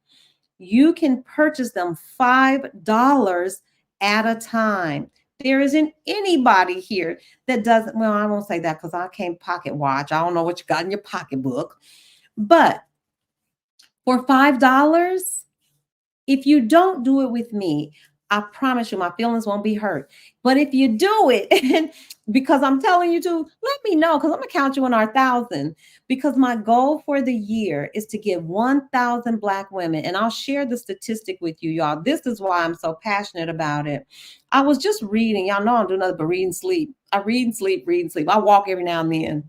A: You can purchase them $5 at a time. There isn't anybody here that doesn't, well, I won't say that because I can't pocket watch. I don't know what you got in your pocketbook. But for $5, if you don't do it with me, I promise you my feelings won't be hurt. But if you do it, because I'm telling you to, let me know, because I'm going to count you in our 1,000. Because my goal for the year is to get 1,000 Black women. And I'll share the statistic with you, y'all. This is why I'm so passionate about it. I was just reading. Y'all know I don't do nothing but read and sleep. I read and sleep, read and sleep. I walk every now and then.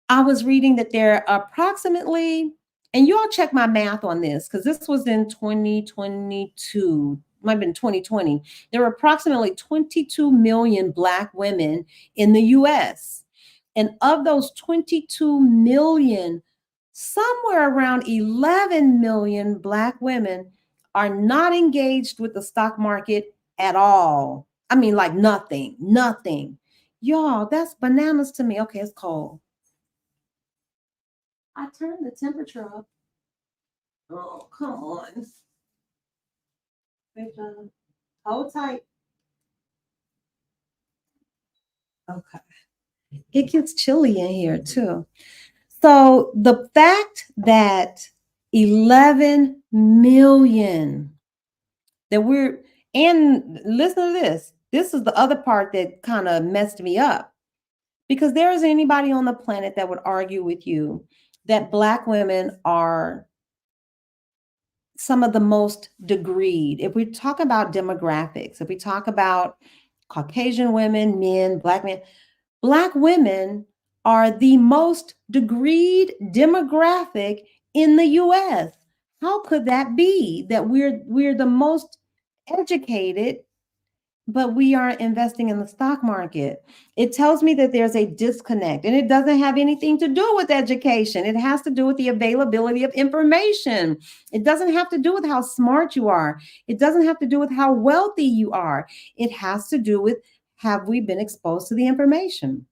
A: I was reading that there are approximately, and you all check my math on this because this was in 2022, might have been 2020. There were approximately 22 million Black women in the US. And of those 22 million, somewhere around 11 million Black women are not engaged with the stock market at all. I mean, like nothing, nothing. Y'all, that's bananas to me. Okay, it's cold. I turned the temperature up. Oh, come on. Wait, John. Hold tight. Okay. It gets chilly in here too. So the fact that 11 million that we're, and listen to this. This is the other part that kind of messed me up. Because there isn't anybody on the planet that would argue with you that Black women are some of the most degreed. If we talk about demographics, if we talk about Caucasian women, men, Black men, Black women are the most degreed demographic in the US. How could that be that we're the most educated, but we aren't investing in the stock market? It tells me that there's a disconnect, and it doesn't have anything to do with education. It has to do with the availability of information. It doesn't have to do with how smart you are. It doesn't have to do with how wealthy you are. It has to do with, have we been exposed to the information?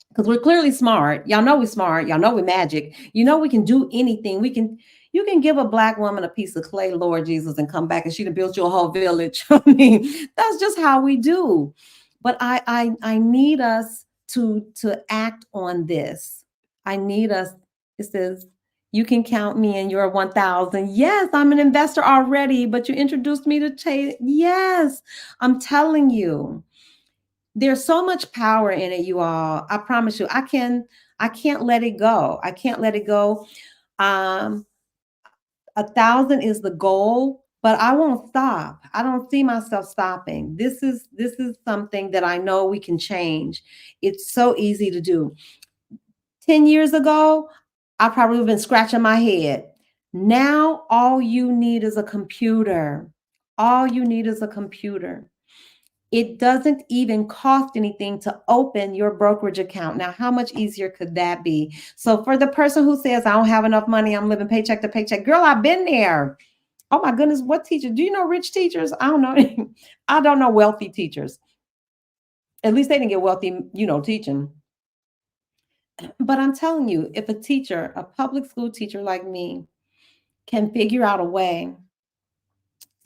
A: Because we're clearly smart. Y'all know we're smart. Y'all know we're magic. You know we can do anything. You can give a Black woman a piece of clay, Lord Jesus, and come back and she'd have built you a whole village. I mean, that's just how we do. But I need us to act on this. I need us. It says, you can count me in your 1,000. Yes, I'm an investor already, but you introduced me to Chase. Yes, I'm telling you. There's so much power in it, you all. I promise you, I can't let it go. I can't let it go. 1,000 is the goal, but I won't stop. I don't see myself stopping. This is something that I know we can change. It's so easy to do. 10 years ago, I probably would have been scratching my head. Now, all you need is a computer. All you need is a computer. It doesn't even cost anything to open your brokerage account. Now, how much easier could that be? So for the person who says, I don't have enough money, I'm living paycheck to paycheck. Girl, I've been there. Oh my goodness, what teacher? Do you know rich teachers? I don't know. I don't know wealthy teachers. At least they didn't get wealthy, teaching. But I'm telling you, if a teacher, a public school teacher like me, can figure out a way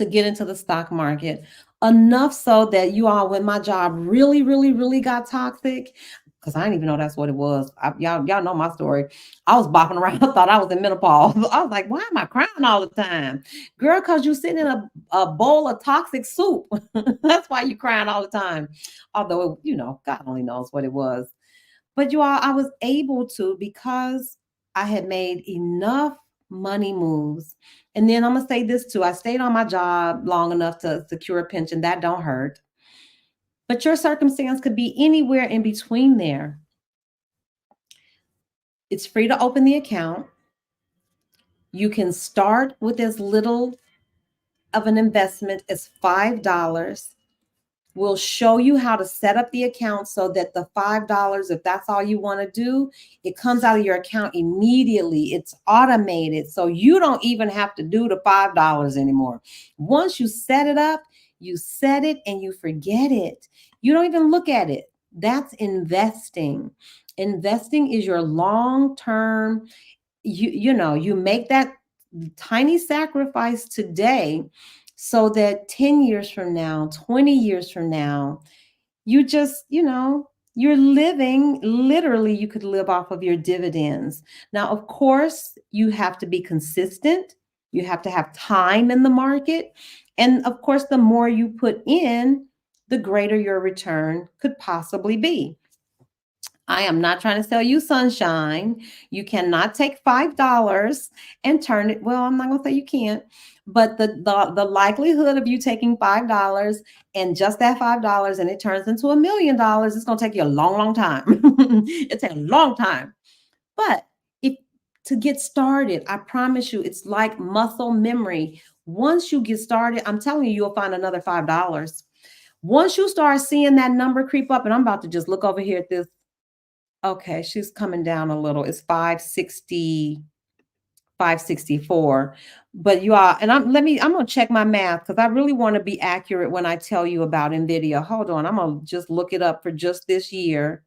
A: to get into the stock market, enough so that you all, when my job really, really, really got toxic, because I didn't even know that's what it was. Y'all know my story. I was bopping around. I thought I was in menopause. I was like, why am I crying all the time? Girl, because you're sitting in a bowl of toxic soup. That's why you're crying all the time. Although, God only knows what it was. But you all, I was able to, because I had made enough money moves. And then I'm gonna say this too. I stayed on my job long enough to secure a pension. That don't hurt. But your circumstance could be anywhere in between there. It's free to open the account. You can start with as little of an investment as $5. We'll show you how to set up the account so that the $5, if that's all you want to do, it comes out of your account immediately. It's automated. So you don't even have to do the $5 anymore. Once you set it up, you set it and you forget it. You don't even look at it. That's investing. Investing is your long-term, you make that tiny sacrifice today so that 10 years from now, 20 years from now, you just, you're living, literally, you could live off of your dividends. Now, of course, you have to be consistent. You have to have time in the market. And of course, the more you put in, the greater your return could possibly be. I am not trying to sell you sunshine. You cannot take $5 and turn it. Well, I'm not gonna say you can't, but the likelihood of you taking $5 and just that $5 and it turns into $1 million, it's gonna take you a long, long time. It takes a long time. But if to get started, I promise you, it's like muscle memory. Once you get started, I'm telling you, you'll find another $5. Once you start seeing that number creep up, and I'm about to just look over here at this. Okay, she's coming down a little. It's 560, 564. But you are, and I'm gonna check my math because I really want to be accurate when I tell you about NVIDIA. Hold on, I'm gonna just look it up for just this year.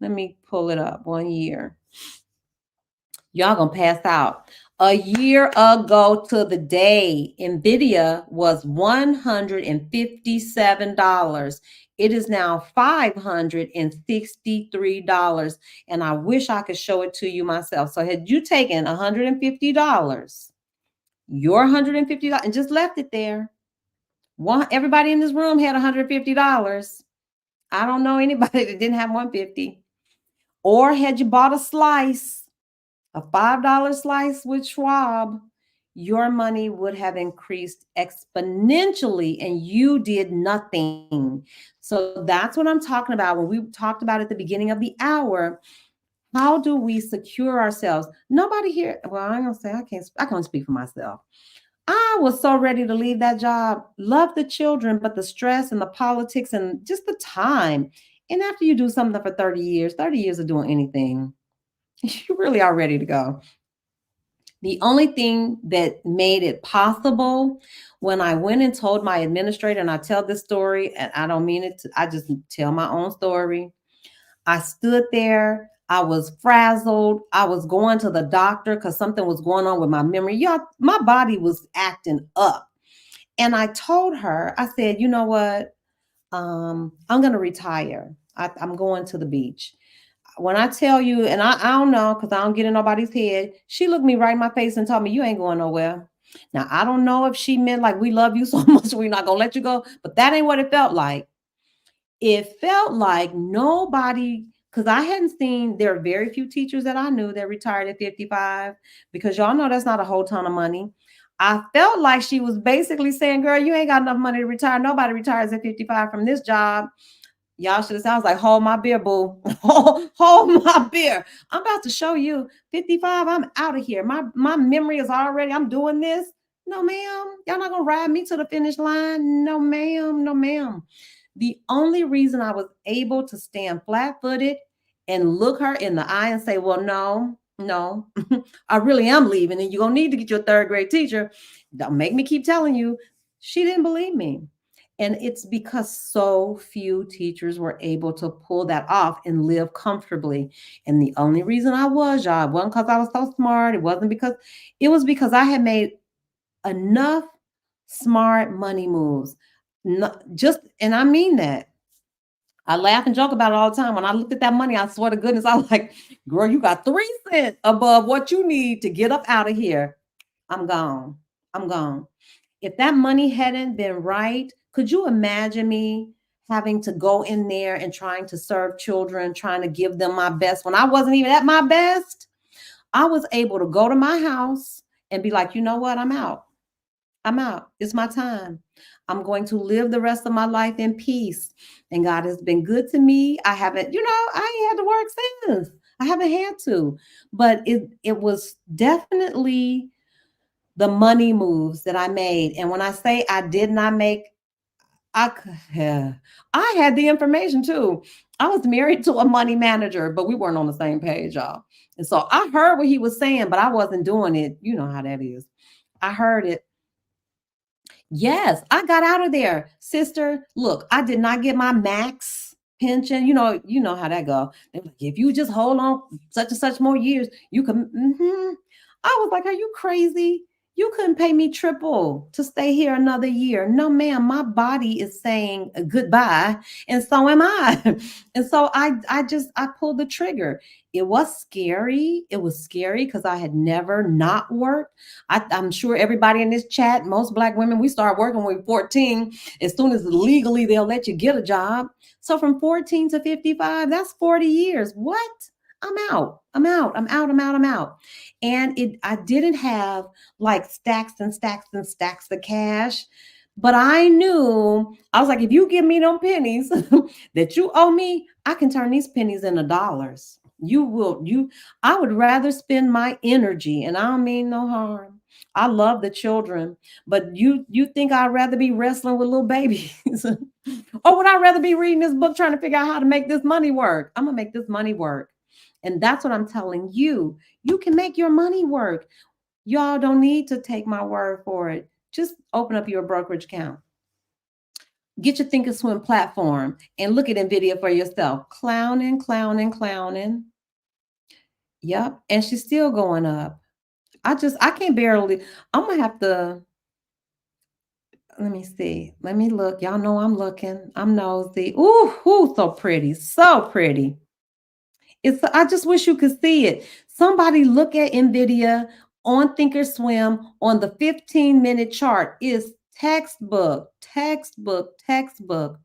A: Let me pull it up 1 year. Y'all gonna pass out. A year ago to the day, NVIDIA was $157. It is now $563. And I wish I could show it to you myself. So had you taken $150, your $150, and just left it there. Everybody in this room had $150. I don't know anybody that didn't have 150. Or had you bought a slice, a $5 slice with Schwab, your money would have increased exponentially and you did nothing. So that's what I'm talking about when we talked about at the beginning of the hour. How do we secure ourselves? Nobody here, well, I'm gonna say I can't speak for myself. I was so ready to leave that job, love the children, but the stress and the politics and just the time. And after you do something for 30 years of doing anything, you really are ready to go. The only thing that made it possible when I went and told my administrator, and I tell this story, and I don't mean it, I just tell my own story. I stood there. I was frazzled. I was going to the doctor because something was going on with my memory. Y'all, my body was acting up. And I told her, I said, you know what? I'm going to retire. I'm going to the beach. When I tell you, and I don't know, because I don't get in nobody's head, she looked me right in my face and told me, you ain't going nowhere. Now, I don't know if she meant like, we love you so much, we're not going to let you go, but that ain't what it felt like. It felt like nobody, because I hadn't seen, there are very few teachers that I knew that retired at 55, because y'all know that's not a whole ton of money. I felt like she was basically saying, girl, you ain't got enough money to retire. Nobody retires at 55 from this job. Y'all should have sounds like, hold my beer, boo. Hold my beer. I'm about to show you 55. I'm out of here. My memory is already, I'm doing this. No, ma'am. Y'all not gonna ride me to the finish line. No, ma'am. No, ma'am. The only reason I was able to stand flat-footed and look her in the eye and say, well, no, I really am leaving, and you're gonna need to get your third grade teacher. Don't make me keep telling you. She didn't believe me. And it's because so few teachers were able to pull that off and live comfortably. And the only reason I was, y'all, it wasn't because I was so smart. It was because I had made enough smart money moves. And I mean that. I laugh and joke about it all the time. When I looked at that money, I swear to goodness, I was like, girl, you got 3 cents above what you need to get up out of here. I'm gone. I'm gone. If that money hadn't been right, could you imagine me having to go in there and trying to serve children, trying to give them my best when I wasn't even at my best? I was able to go to my house, and be like, you know what? I'm out. I'm out. It's my time. I'm going to live the rest of my life in peace. And God has been good to me. I haven't, I ain't had to work since. I haven't had to. But it was definitely the money moves that I made. And when I say I did not make, yeah, I had the information too. I was married to a money manager, but we weren't on the same page, y'all. And so I heard what he was saying, but I wasn't doing it. You know how that is. I heard it. Yes, I got out of there, sister. Look, I did not get my max pension. You know how that go. They're like, if you just hold on such and such more years, you can. I was like, are you crazy? You couldn't pay me triple to stay here another year. No, ma'am, my body is saying goodbye, and so am I. And so I pulled the trigger. It was scary. It was scary because I had never not worked. I'm sure everybody in this chat, most Black women, we start working when we're 14. As soon as legally they'll let you get a job. So from 14 to 55, that's 40 years. What? I'm out. I'm out. I'm out. I'm out. I'm out. And I didn't have like stacks and stacks and stacks of cash. But I knew, I was like, if you give me them pennies that you owe me, I can turn these pennies into dollars. I would rather spend my energy, and I don't mean no harm. I love the children, but you think I'd rather be wrestling with little babies? Or would I rather be reading this book trying to figure out how to make this money work? I'm gonna make this money work. And that's what I'm telling you. You can make your money work. Y'all don't need to take my word for it. Just open up your brokerage account. Get your Thinkorswim platform and look at NVIDIA for yourself. Clowning, clowning, clowning. Yep. And she's still going up. I can't barely, I'm gonna have to, let me see. Let me look. Y'all know I'm looking. I'm nosy. Ooh, so pretty. So pretty. I just wish you could see it. Somebody look at NVIDIA on Thinkorswim on the 15-minute chart. Is textbook, textbook, textbook.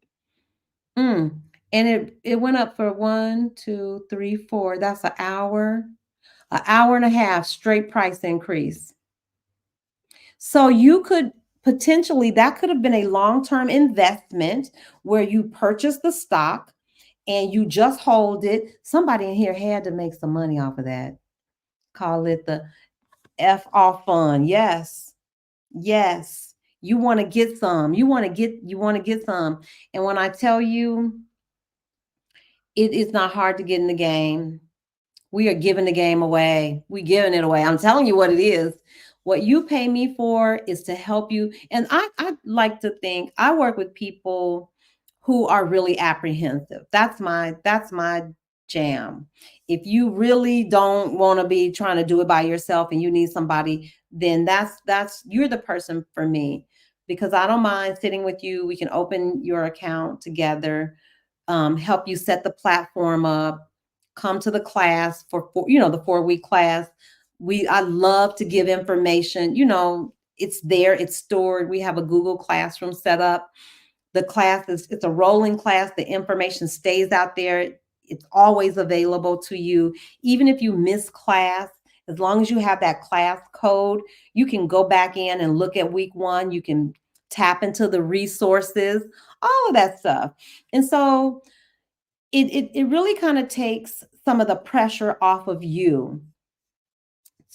A: And it went up for 1, 2, 3, 4. That's an hour and a half straight price increase. So you could potentially, that could have been a long-term investment where you purchase the stock and you just hold it. Somebody in here had to make some money off of that. Call it the F off fund. Yes. Yes. You want to get some. You want to get some. And when I tell you, it is not hard to get in the game. We are giving the game away. We giving it away. I'm telling you what it is. What you pay me for is to help you. And I like to think I work with people who are really apprehensive. That's my jam. If you really don't want to be trying to do it by yourself and you need somebody, then that's you're the person for me, because I don't mind sitting with you. We can open your account together, help you set the platform up, come to the class for the 4-week class. I love to give information. It's there, it's stored. We have a Google Classroom set up. The class it's a rolling class. The information stays out there. It's always available to you. Even if you miss class, as long as you have that class code, you can go back in and look at week 1. You can tap into the resources, all of that stuff. And so it really kind of takes some of the pressure off of you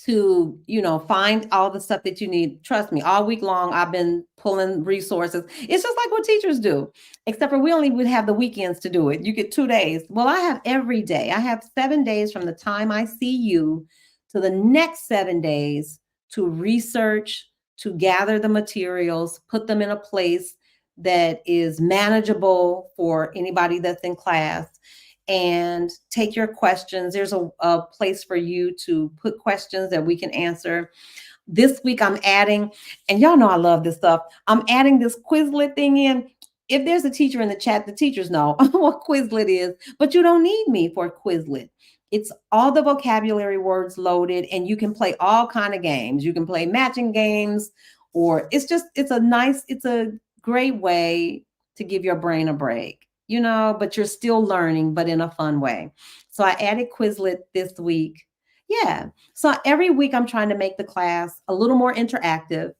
A: to find all the stuff that you need. Trust me, all week long I've been pulling resources. It's just like what teachers do, except for we only would have the weekends to do it. You get 2 days. Well, I have every day. I have 7 days from the time I see you to the next 7 days to research, to gather the materials, put them in a place that is manageable for anybody that's in class, and take your questions. There's a place for you to put questions that we can answer. This week I'm adding, and y'all know I love this stuff, I'm adding this Quizlet thing in. If there's a teacher in the chat, the teachers know what Quizlet is, but you don't need me for Quizlet. It's all the vocabulary words loaded, and you can play all kind of games. You can play matching games, or it's a great way to give your brain a break, but you're still learning, but in a fun way. So I added Quizlet this week. Yeah. So every week I'm trying to make the class a little more interactive.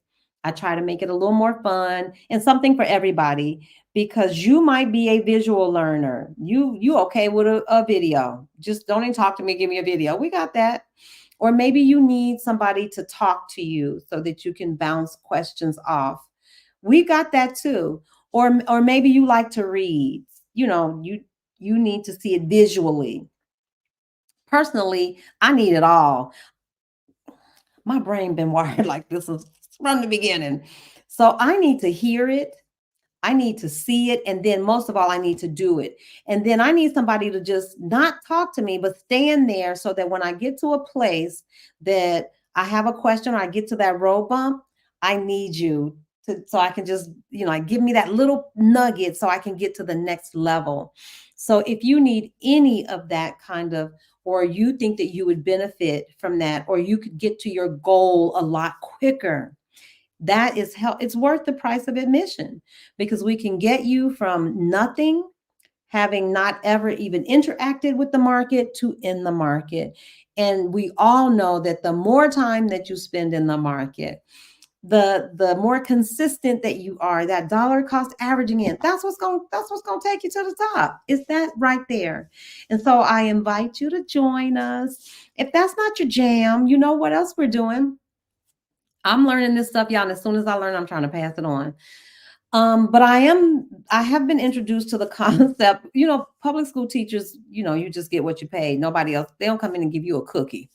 A: I try to make it a little more fun and something for everybody because you might be a visual learner. You okay with a video. Just don't even talk to me, give me a video. We got that. Or maybe you need somebody to talk to you so that you can bounce questions off. We got that too. Or maybe you like to read. You need to see it visually. Personally, I need it all. My brain been wired like this is from the beginning. So I need to hear it. I need to see it. And then most of all, I need to do it. And then I need somebody to just not talk to me, but stand there so that when I get to a place that I have a question or I get to that road bump, I need you to, so I can just, like give me that little nugget so I can get to the next level. So if you need any of that kind of, or you think that you would benefit from that, or you could get to your goal a lot quicker, that is help. It's worth the price of admission because we can get you from nothing, having not ever even interacted with the market, to in the market. And we all know that the more time that you spend in the market, the more consistent that you are, that dollar cost averaging in, that's what's going to take you to the top. It's that right there. And so I invite you to join us. If that's not your jam, you know what else we're doing? I'm learning this stuff, y'all. And as soon as I learn, I'm trying to pass it on. But I have been introduced to the concept, public school teachers, you just get what you pay. Nobody else, they don't come in and give you a cookie.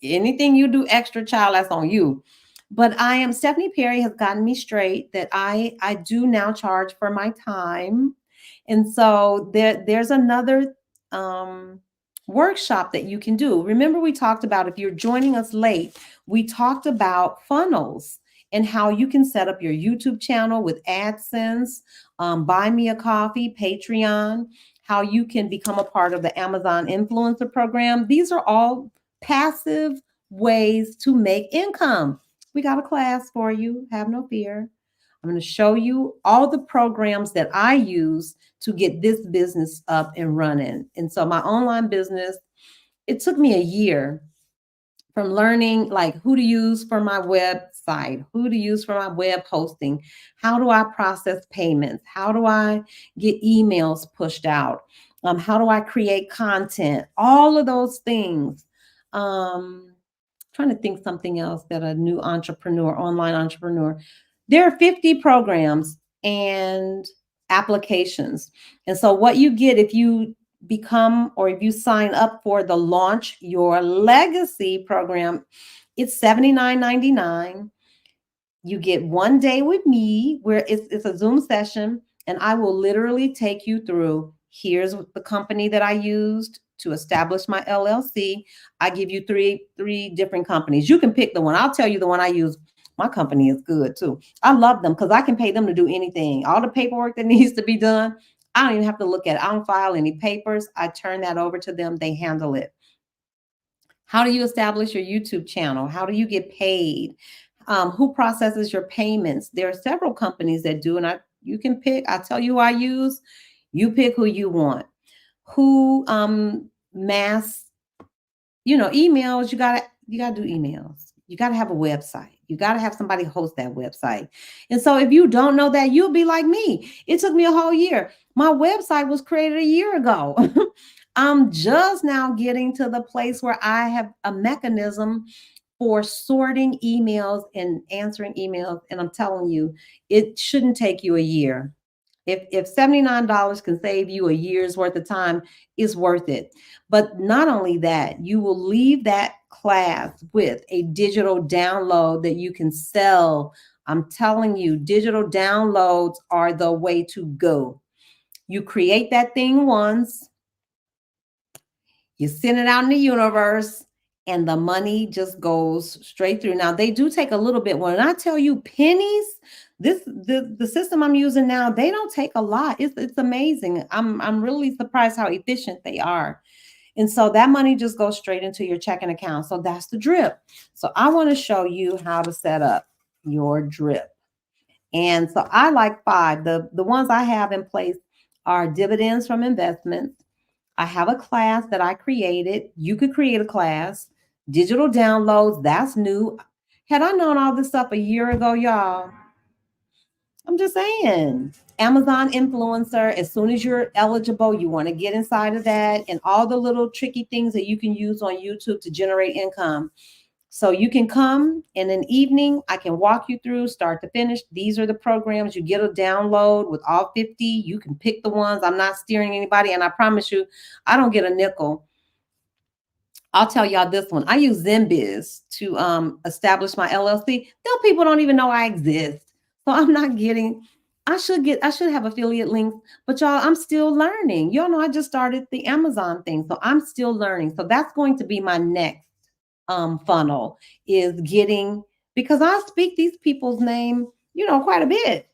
A: Anything you do extra, child, that's on you. But Stephanie Perry has gotten me straight that I do now charge for my time. And so there's another workshop that you can do. Remember, we talked about, if you're joining us late, we talked about funnels and how you can set up your YouTube channel with AdSense, Buy Me a Coffee, Patreon, how you can become a part of the Amazon Influencer Program. These are all passive ways to make income. We got a class for you. Have no fear. I'm going to show you all the programs that I use to get this business up and running. And so my online business, it took me a year from learning like who to use for my website, who to use for my web hosting, how do I process payments, how do I get emails pushed out, how do I create content, all of those things. Trying to think something else that a new entrepreneur, online entrepreneur, there are 50 programs and applications. And so what you get if you become, or if you sign up for the Launch Your Legacy program, it's $79.99. You get 1 day with me where it's a Zoom session, and I will literally take you through, here's the company that I used to establish my LLC. I give you three different companies. You can pick the one. I'll tell you the one I use. My company is good too. I love them because I can pay them to do anything. All the paperwork that needs to be done, I don't even have to look at it. I don't file any papers. I turn that over to them. They handle it. How do you establish your YouTube channel? How do you get paid? Who processes your payments? There are several companies that do, and you can pick. I tell you who I use. You pick who you want. Who mass, emails. You gotta do emails. You gotta have a website. You gotta have somebody host that website. And so if you don't know that, you'll be like me. It took me a whole year. My website was created a year ago. I'm just now getting to the place where I have a mechanism for sorting emails and answering emails. And I'm telling you, it shouldn't take you a year. If $79 can save you a year's worth of time, it's worth it. But not only that, you will leave that class with a digital download that you can sell. I'm telling you, digital downloads are the way to go. You create that thing once, you send it out in the universe, and the money just goes straight through. Now, they do take a little bit. When I tell you pennies, the system I'm using now, they don't take a lot. It's amazing. I'm really surprised how efficient they are. And so that money just goes straight into your checking account. So that's the drip. So I want to show you how to set up your drip. And so I like 5. The ones I have in place are dividends from investments. I have a class that I created. You could create a class. Digital downloads, that's new. Had I known all this stuff a year ago, y'all, I'm just saying. Amazon influencer, as soon as you're eligible, you want to get inside of that and all the little tricky things that you can use on YouTube to generate income. So you can come in an evening. I can walk you through start to finish. These are the programs. You get a download with all 50. You can pick the ones. I'm not steering anybody. And I promise you, I don't get a nickel. I'll tell y'all this one. I use Zenbiz to establish my LLC. Them people don't even know I exist. So I'm not getting, I should have affiliate links, but y'all, I'm still learning. Y'all know I just started the Amazon thing. So I'm still learning. So that's going to be my next funnel is getting, because I speak these people's name, quite a bit.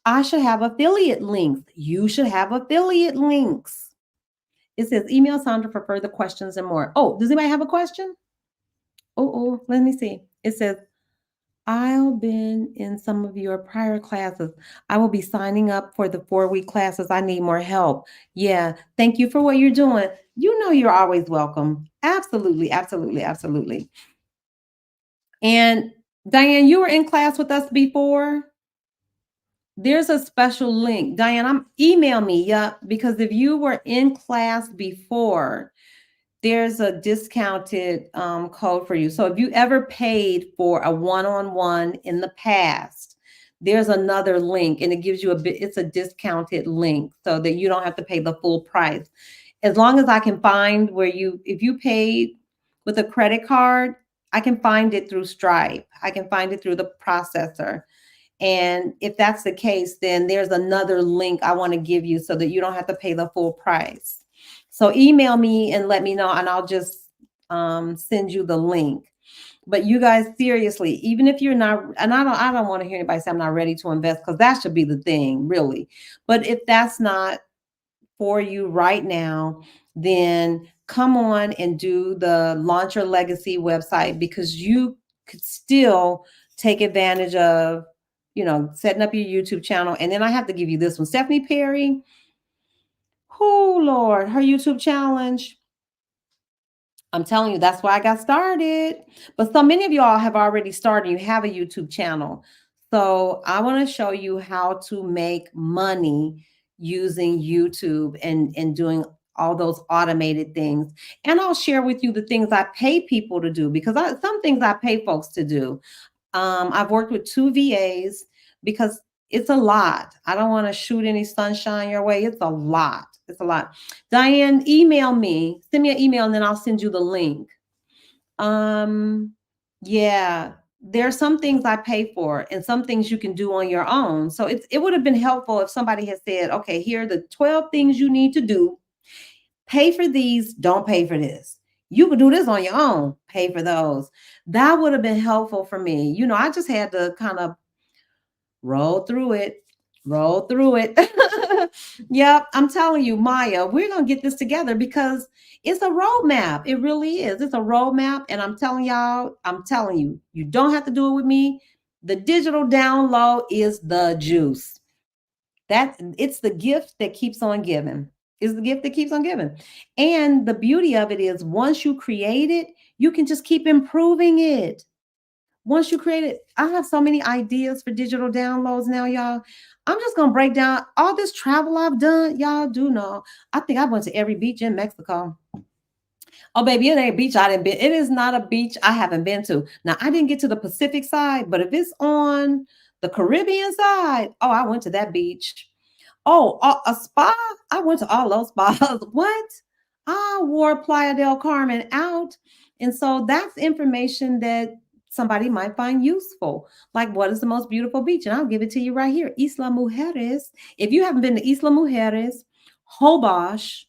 A: I should have affiliate links. You should have affiliate links. It says email Sandra for further questions and more. Oh, does anybody have a question? Oh, let me see. It says, I've been in some of your prior classes. I will be signing up for the 4-week classes. I need more help. Yeah, thank you for what you're doing. You know you're always welcome. Absolutely, absolutely, absolutely. And Diane, you were in class with us before. There's a special link. Diane, email me, yeah, because if you were in class before, there's a discounted code for you. So if you ever paid for a one-on-one in the past, there's another link and it gives you it's a discounted link so that you don't have to pay the full price. As long as I can find if you paid with a credit card, I can find it through Stripe. I can find it through the processor. And if that's the case, then there's another link I want to give you so that you don't have to pay the full price. So email me and let me know, and I'll just send you the link. But you guys, seriously, even if you're not, and I don't want to hear anybody say I'm not ready to invest, because that should be the thing, really. But if that's not for you right now, then come on and do the Launch Your Legacy website, because you could still take advantage of, setting up your YouTube channel. And then I have to give you this one, Stephanie Perry. Oh, Lord, her YouTube challenge. I'm telling you, that's why I got started. But so many of y'all have already started. You have a YouTube channel. So I want to show you how to make money using YouTube and doing all those automated things. And I'll share with you the things I pay people to do, because some things I pay folks to do. I've worked with 2 VAs because it's a lot. I don't want to shoot any sunshine your way. It's a lot. It's a lot. Diane, email me. Send me an email and then I'll send you the link. Yeah, there are some things I pay for and some things you can do on your own. So it would have been helpful if somebody had said, okay, here are the 12 things you need to do. Pay for these, don't pay for this. You could do this on your own, pay for those. That would have been helpful for me. I just had to kind of roll through it. Yep, I'm telling you, Maya, we're going to get this together because it's a roadmap. It really is. It's a roadmap. And I'm telling you, you don't have to do it with me. The digital download is the juice. It's the gift that keeps on giving. Is the gift that keeps on giving. And the beauty of it is once you create it, you can just keep improving it. Once you create it, I have so many ideas for digital downloads now, y'all. I'm just going to break down all this travel I've done. Y'all do know. I think I went to every beach in Mexico. Oh, baby, it ain't a beach I didn't been. It is not a beach I haven't been to. Now, I didn't get to the Pacific side, but if it's on the Caribbean side, oh, I went to that beach. Oh, a spa? I went to all those spas. What? I wore Playa del Carmen out. And so that's information that somebody might find useful. Like, what is the most beautiful beach? And I'll give it to you right here. Isla Mujeres. If you haven't been to Isla Mujeres, Hobosh,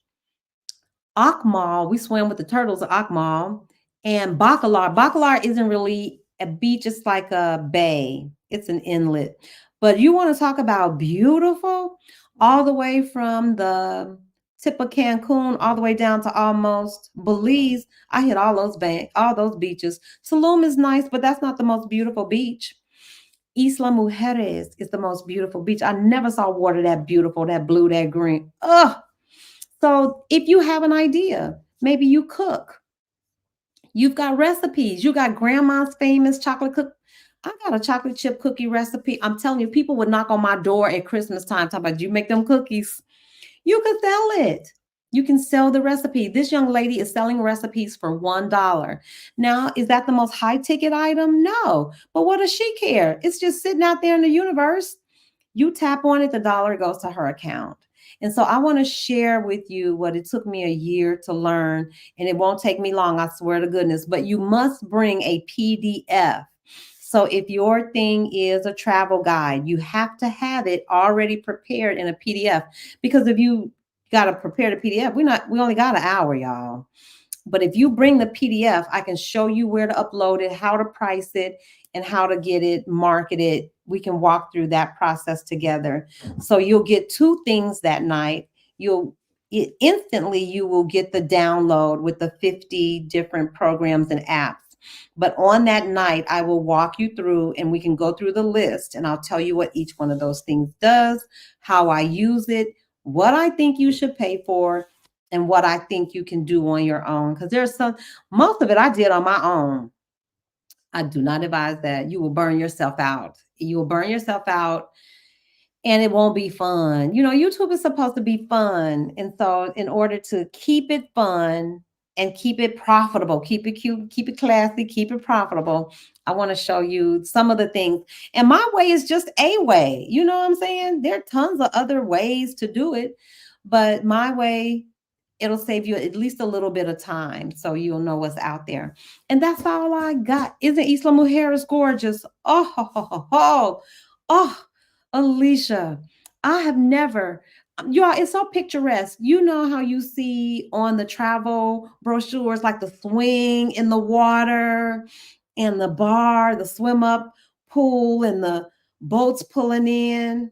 A: Akmal, we swam with the turtles at Akmal, and Bacalar. Bacalar isn't really a beach, it's like a bay, it's an inlet. But you want to talk about beautiful, all the way from the tip of Cancun, all the way down to almost Belize. I hit all those beaches. Tulum is nice, but that's not the most beautiful beach. Isla Mujeres is the most beautiful beach. I never saw water that beautiful, that blue, that green. Ugh. So if you have an idea, maybe you cook. You've got recipes. You got grandma's famous chocolate cook. I got a chocolate chip cookie recipe. I'm telling you, people would knock on my door at Christmas time talking about, you make them cookies. You can sell it. You can sell the recipe. This young lady is selling recipes for $1. Now, is that the most high ticket item? No. But what does she care? It's just sitting out there in the universe. You tap on it, the dollar goes to her account. And so I want to share with you what it took me a year to learn, and it won't take me long, I swear to goodness, but you must bring a PDF. So if your thing is a travel guide, you have to have it already prepared in a PDF, because if you got to prepare the PDF, we only got an hour, y'all. But if you bring the PDF, I can show you where to upload it, how to price it, and how to get it marketed. We can walk through that process together. So you'll get two things that night. Instantly you will get the download with the 50 different programs and apps. But on that night, I will walk you through and we can go through the list and I'll tell you what each one of those things does, how I use it, what I think you should pay for, and what I think you can do on your own. Because most of it I did on my own. I do not advise that. You will burn yourself out. You will burn yourself out and it won't be fun. YouTube is supposed to be fun. And so, in order to keep it fun and keep it profitable, keep it cute, keep it classy, keep it profitable, I want to show you some of the things. And my way is just a way. You know what I'm saying? There are tons of other ways to do it, but my way, it'll save you at least a little bit of time so you'll know what's out there. And that's all I got. Isn't Isla Mujeres gorgeous? Oh, ho, ho, ho, ho. Oh, Alicia, I have never, y'all, it's so picturesque. You know how you see on the travel brochures, like the swing in the water and the bar, the swim up pool, and the boats pulling in.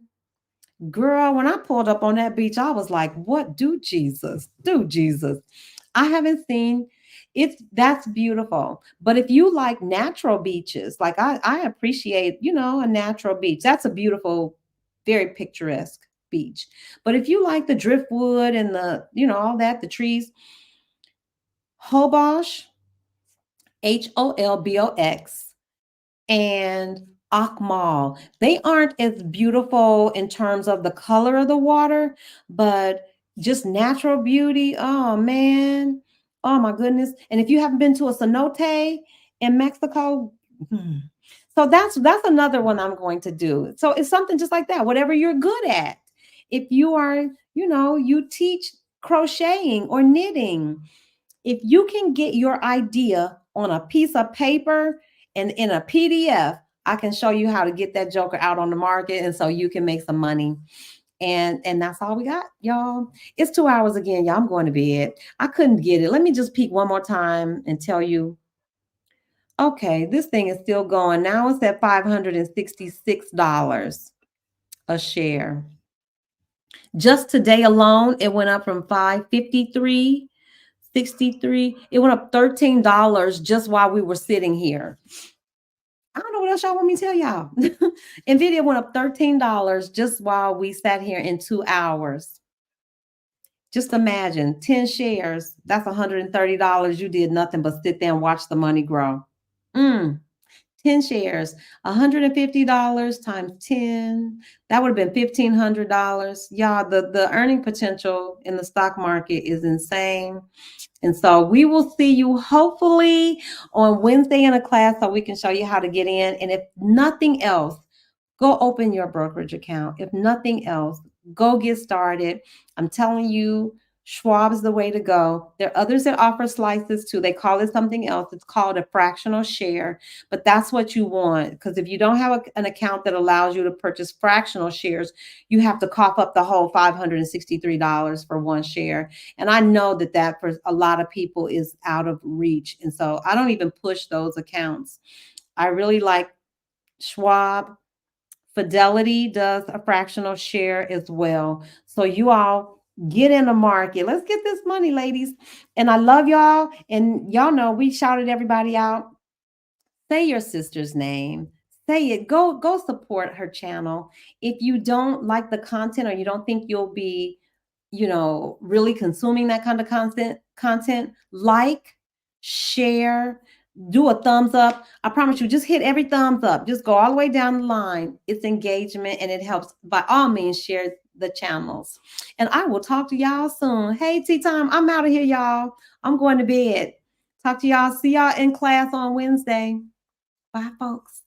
A: Girl, when I pulled up on that beach, I was like, what do Jesus? Do Jesus? I haven't seen that's beautiful. But if you like natural beaches, like I appreciate, a natural beach. That's a beautiful, very picturesque beach. But if you like the driftwood and all that, the trees, Hobosh, Holbox, and Akmal. They aren't as beautiful in terms of the color of the water, but just natural beauty. Oh man. Oh my goodness. And if you haven't been to a cenote in Mexico, hmm. So that's another one I'm going to do. So it's something just like that. Whatever you're good at. If you are, you teach crocheting or knitting, if you can get your idea on a piece of paper and in a PDF, I can show you how to get that joker out on the market, and so you can make some money. And that's all we got, y'all. It's 2 hours again, y'all. I'm going to bed. I couldn't get it. Let me just peek one more time and tell you. Okay, this thing is still going. Now it's at $566 a share. Just today alone, it went up from 553.63. It went up $13 just while we were sitting here. I don't know what else y'all want me to tell y'all. Nvidia went up $13 just while we sat here in 2 hours. Just imagine 10 shares, that's $130. You did nothing but sit there and watch the money grow. 10 shares, $150 times 10, that would have been $1,500. Y'all, the earning potential in the stock market is insane. And so we will see you hopefully on Wednesday in a class so we can show you how to get in. And if nothing else, go open your brokerage account. If nothing else, go get started. I'm telling you, Schwab is the way to go. There are others that offer slices too. They call it something else. It's called a fractional share, but that's what you want. Because if you don't have an account that allows you to purchase fractional shares, you have to cough up the whole $563 for one share. And I know that for a lot of people is out of reach. And so I don't even push those accounts. I really like Schwab. Fidelity does a fractional share as well. So you all get in the market. Let's get this money, ladies. And I love y'all. And y'all know we shouted everybody out. Say your sister's name. Say it. Go support her channel. If you don't like the content or you don't think you'll be, really consuming that kind of content, like, share, do a thumbs up. I promise you, just hit every thumbs up. Just go all the way down the line. It's engagement and it helps. By all means, share the channels. And I will talk to y'all soon. Hey, tea time. I'm out of here, y'all. I'm going to bed. Talk to y'all. See y'all in class on Wednesday. Bye, folks.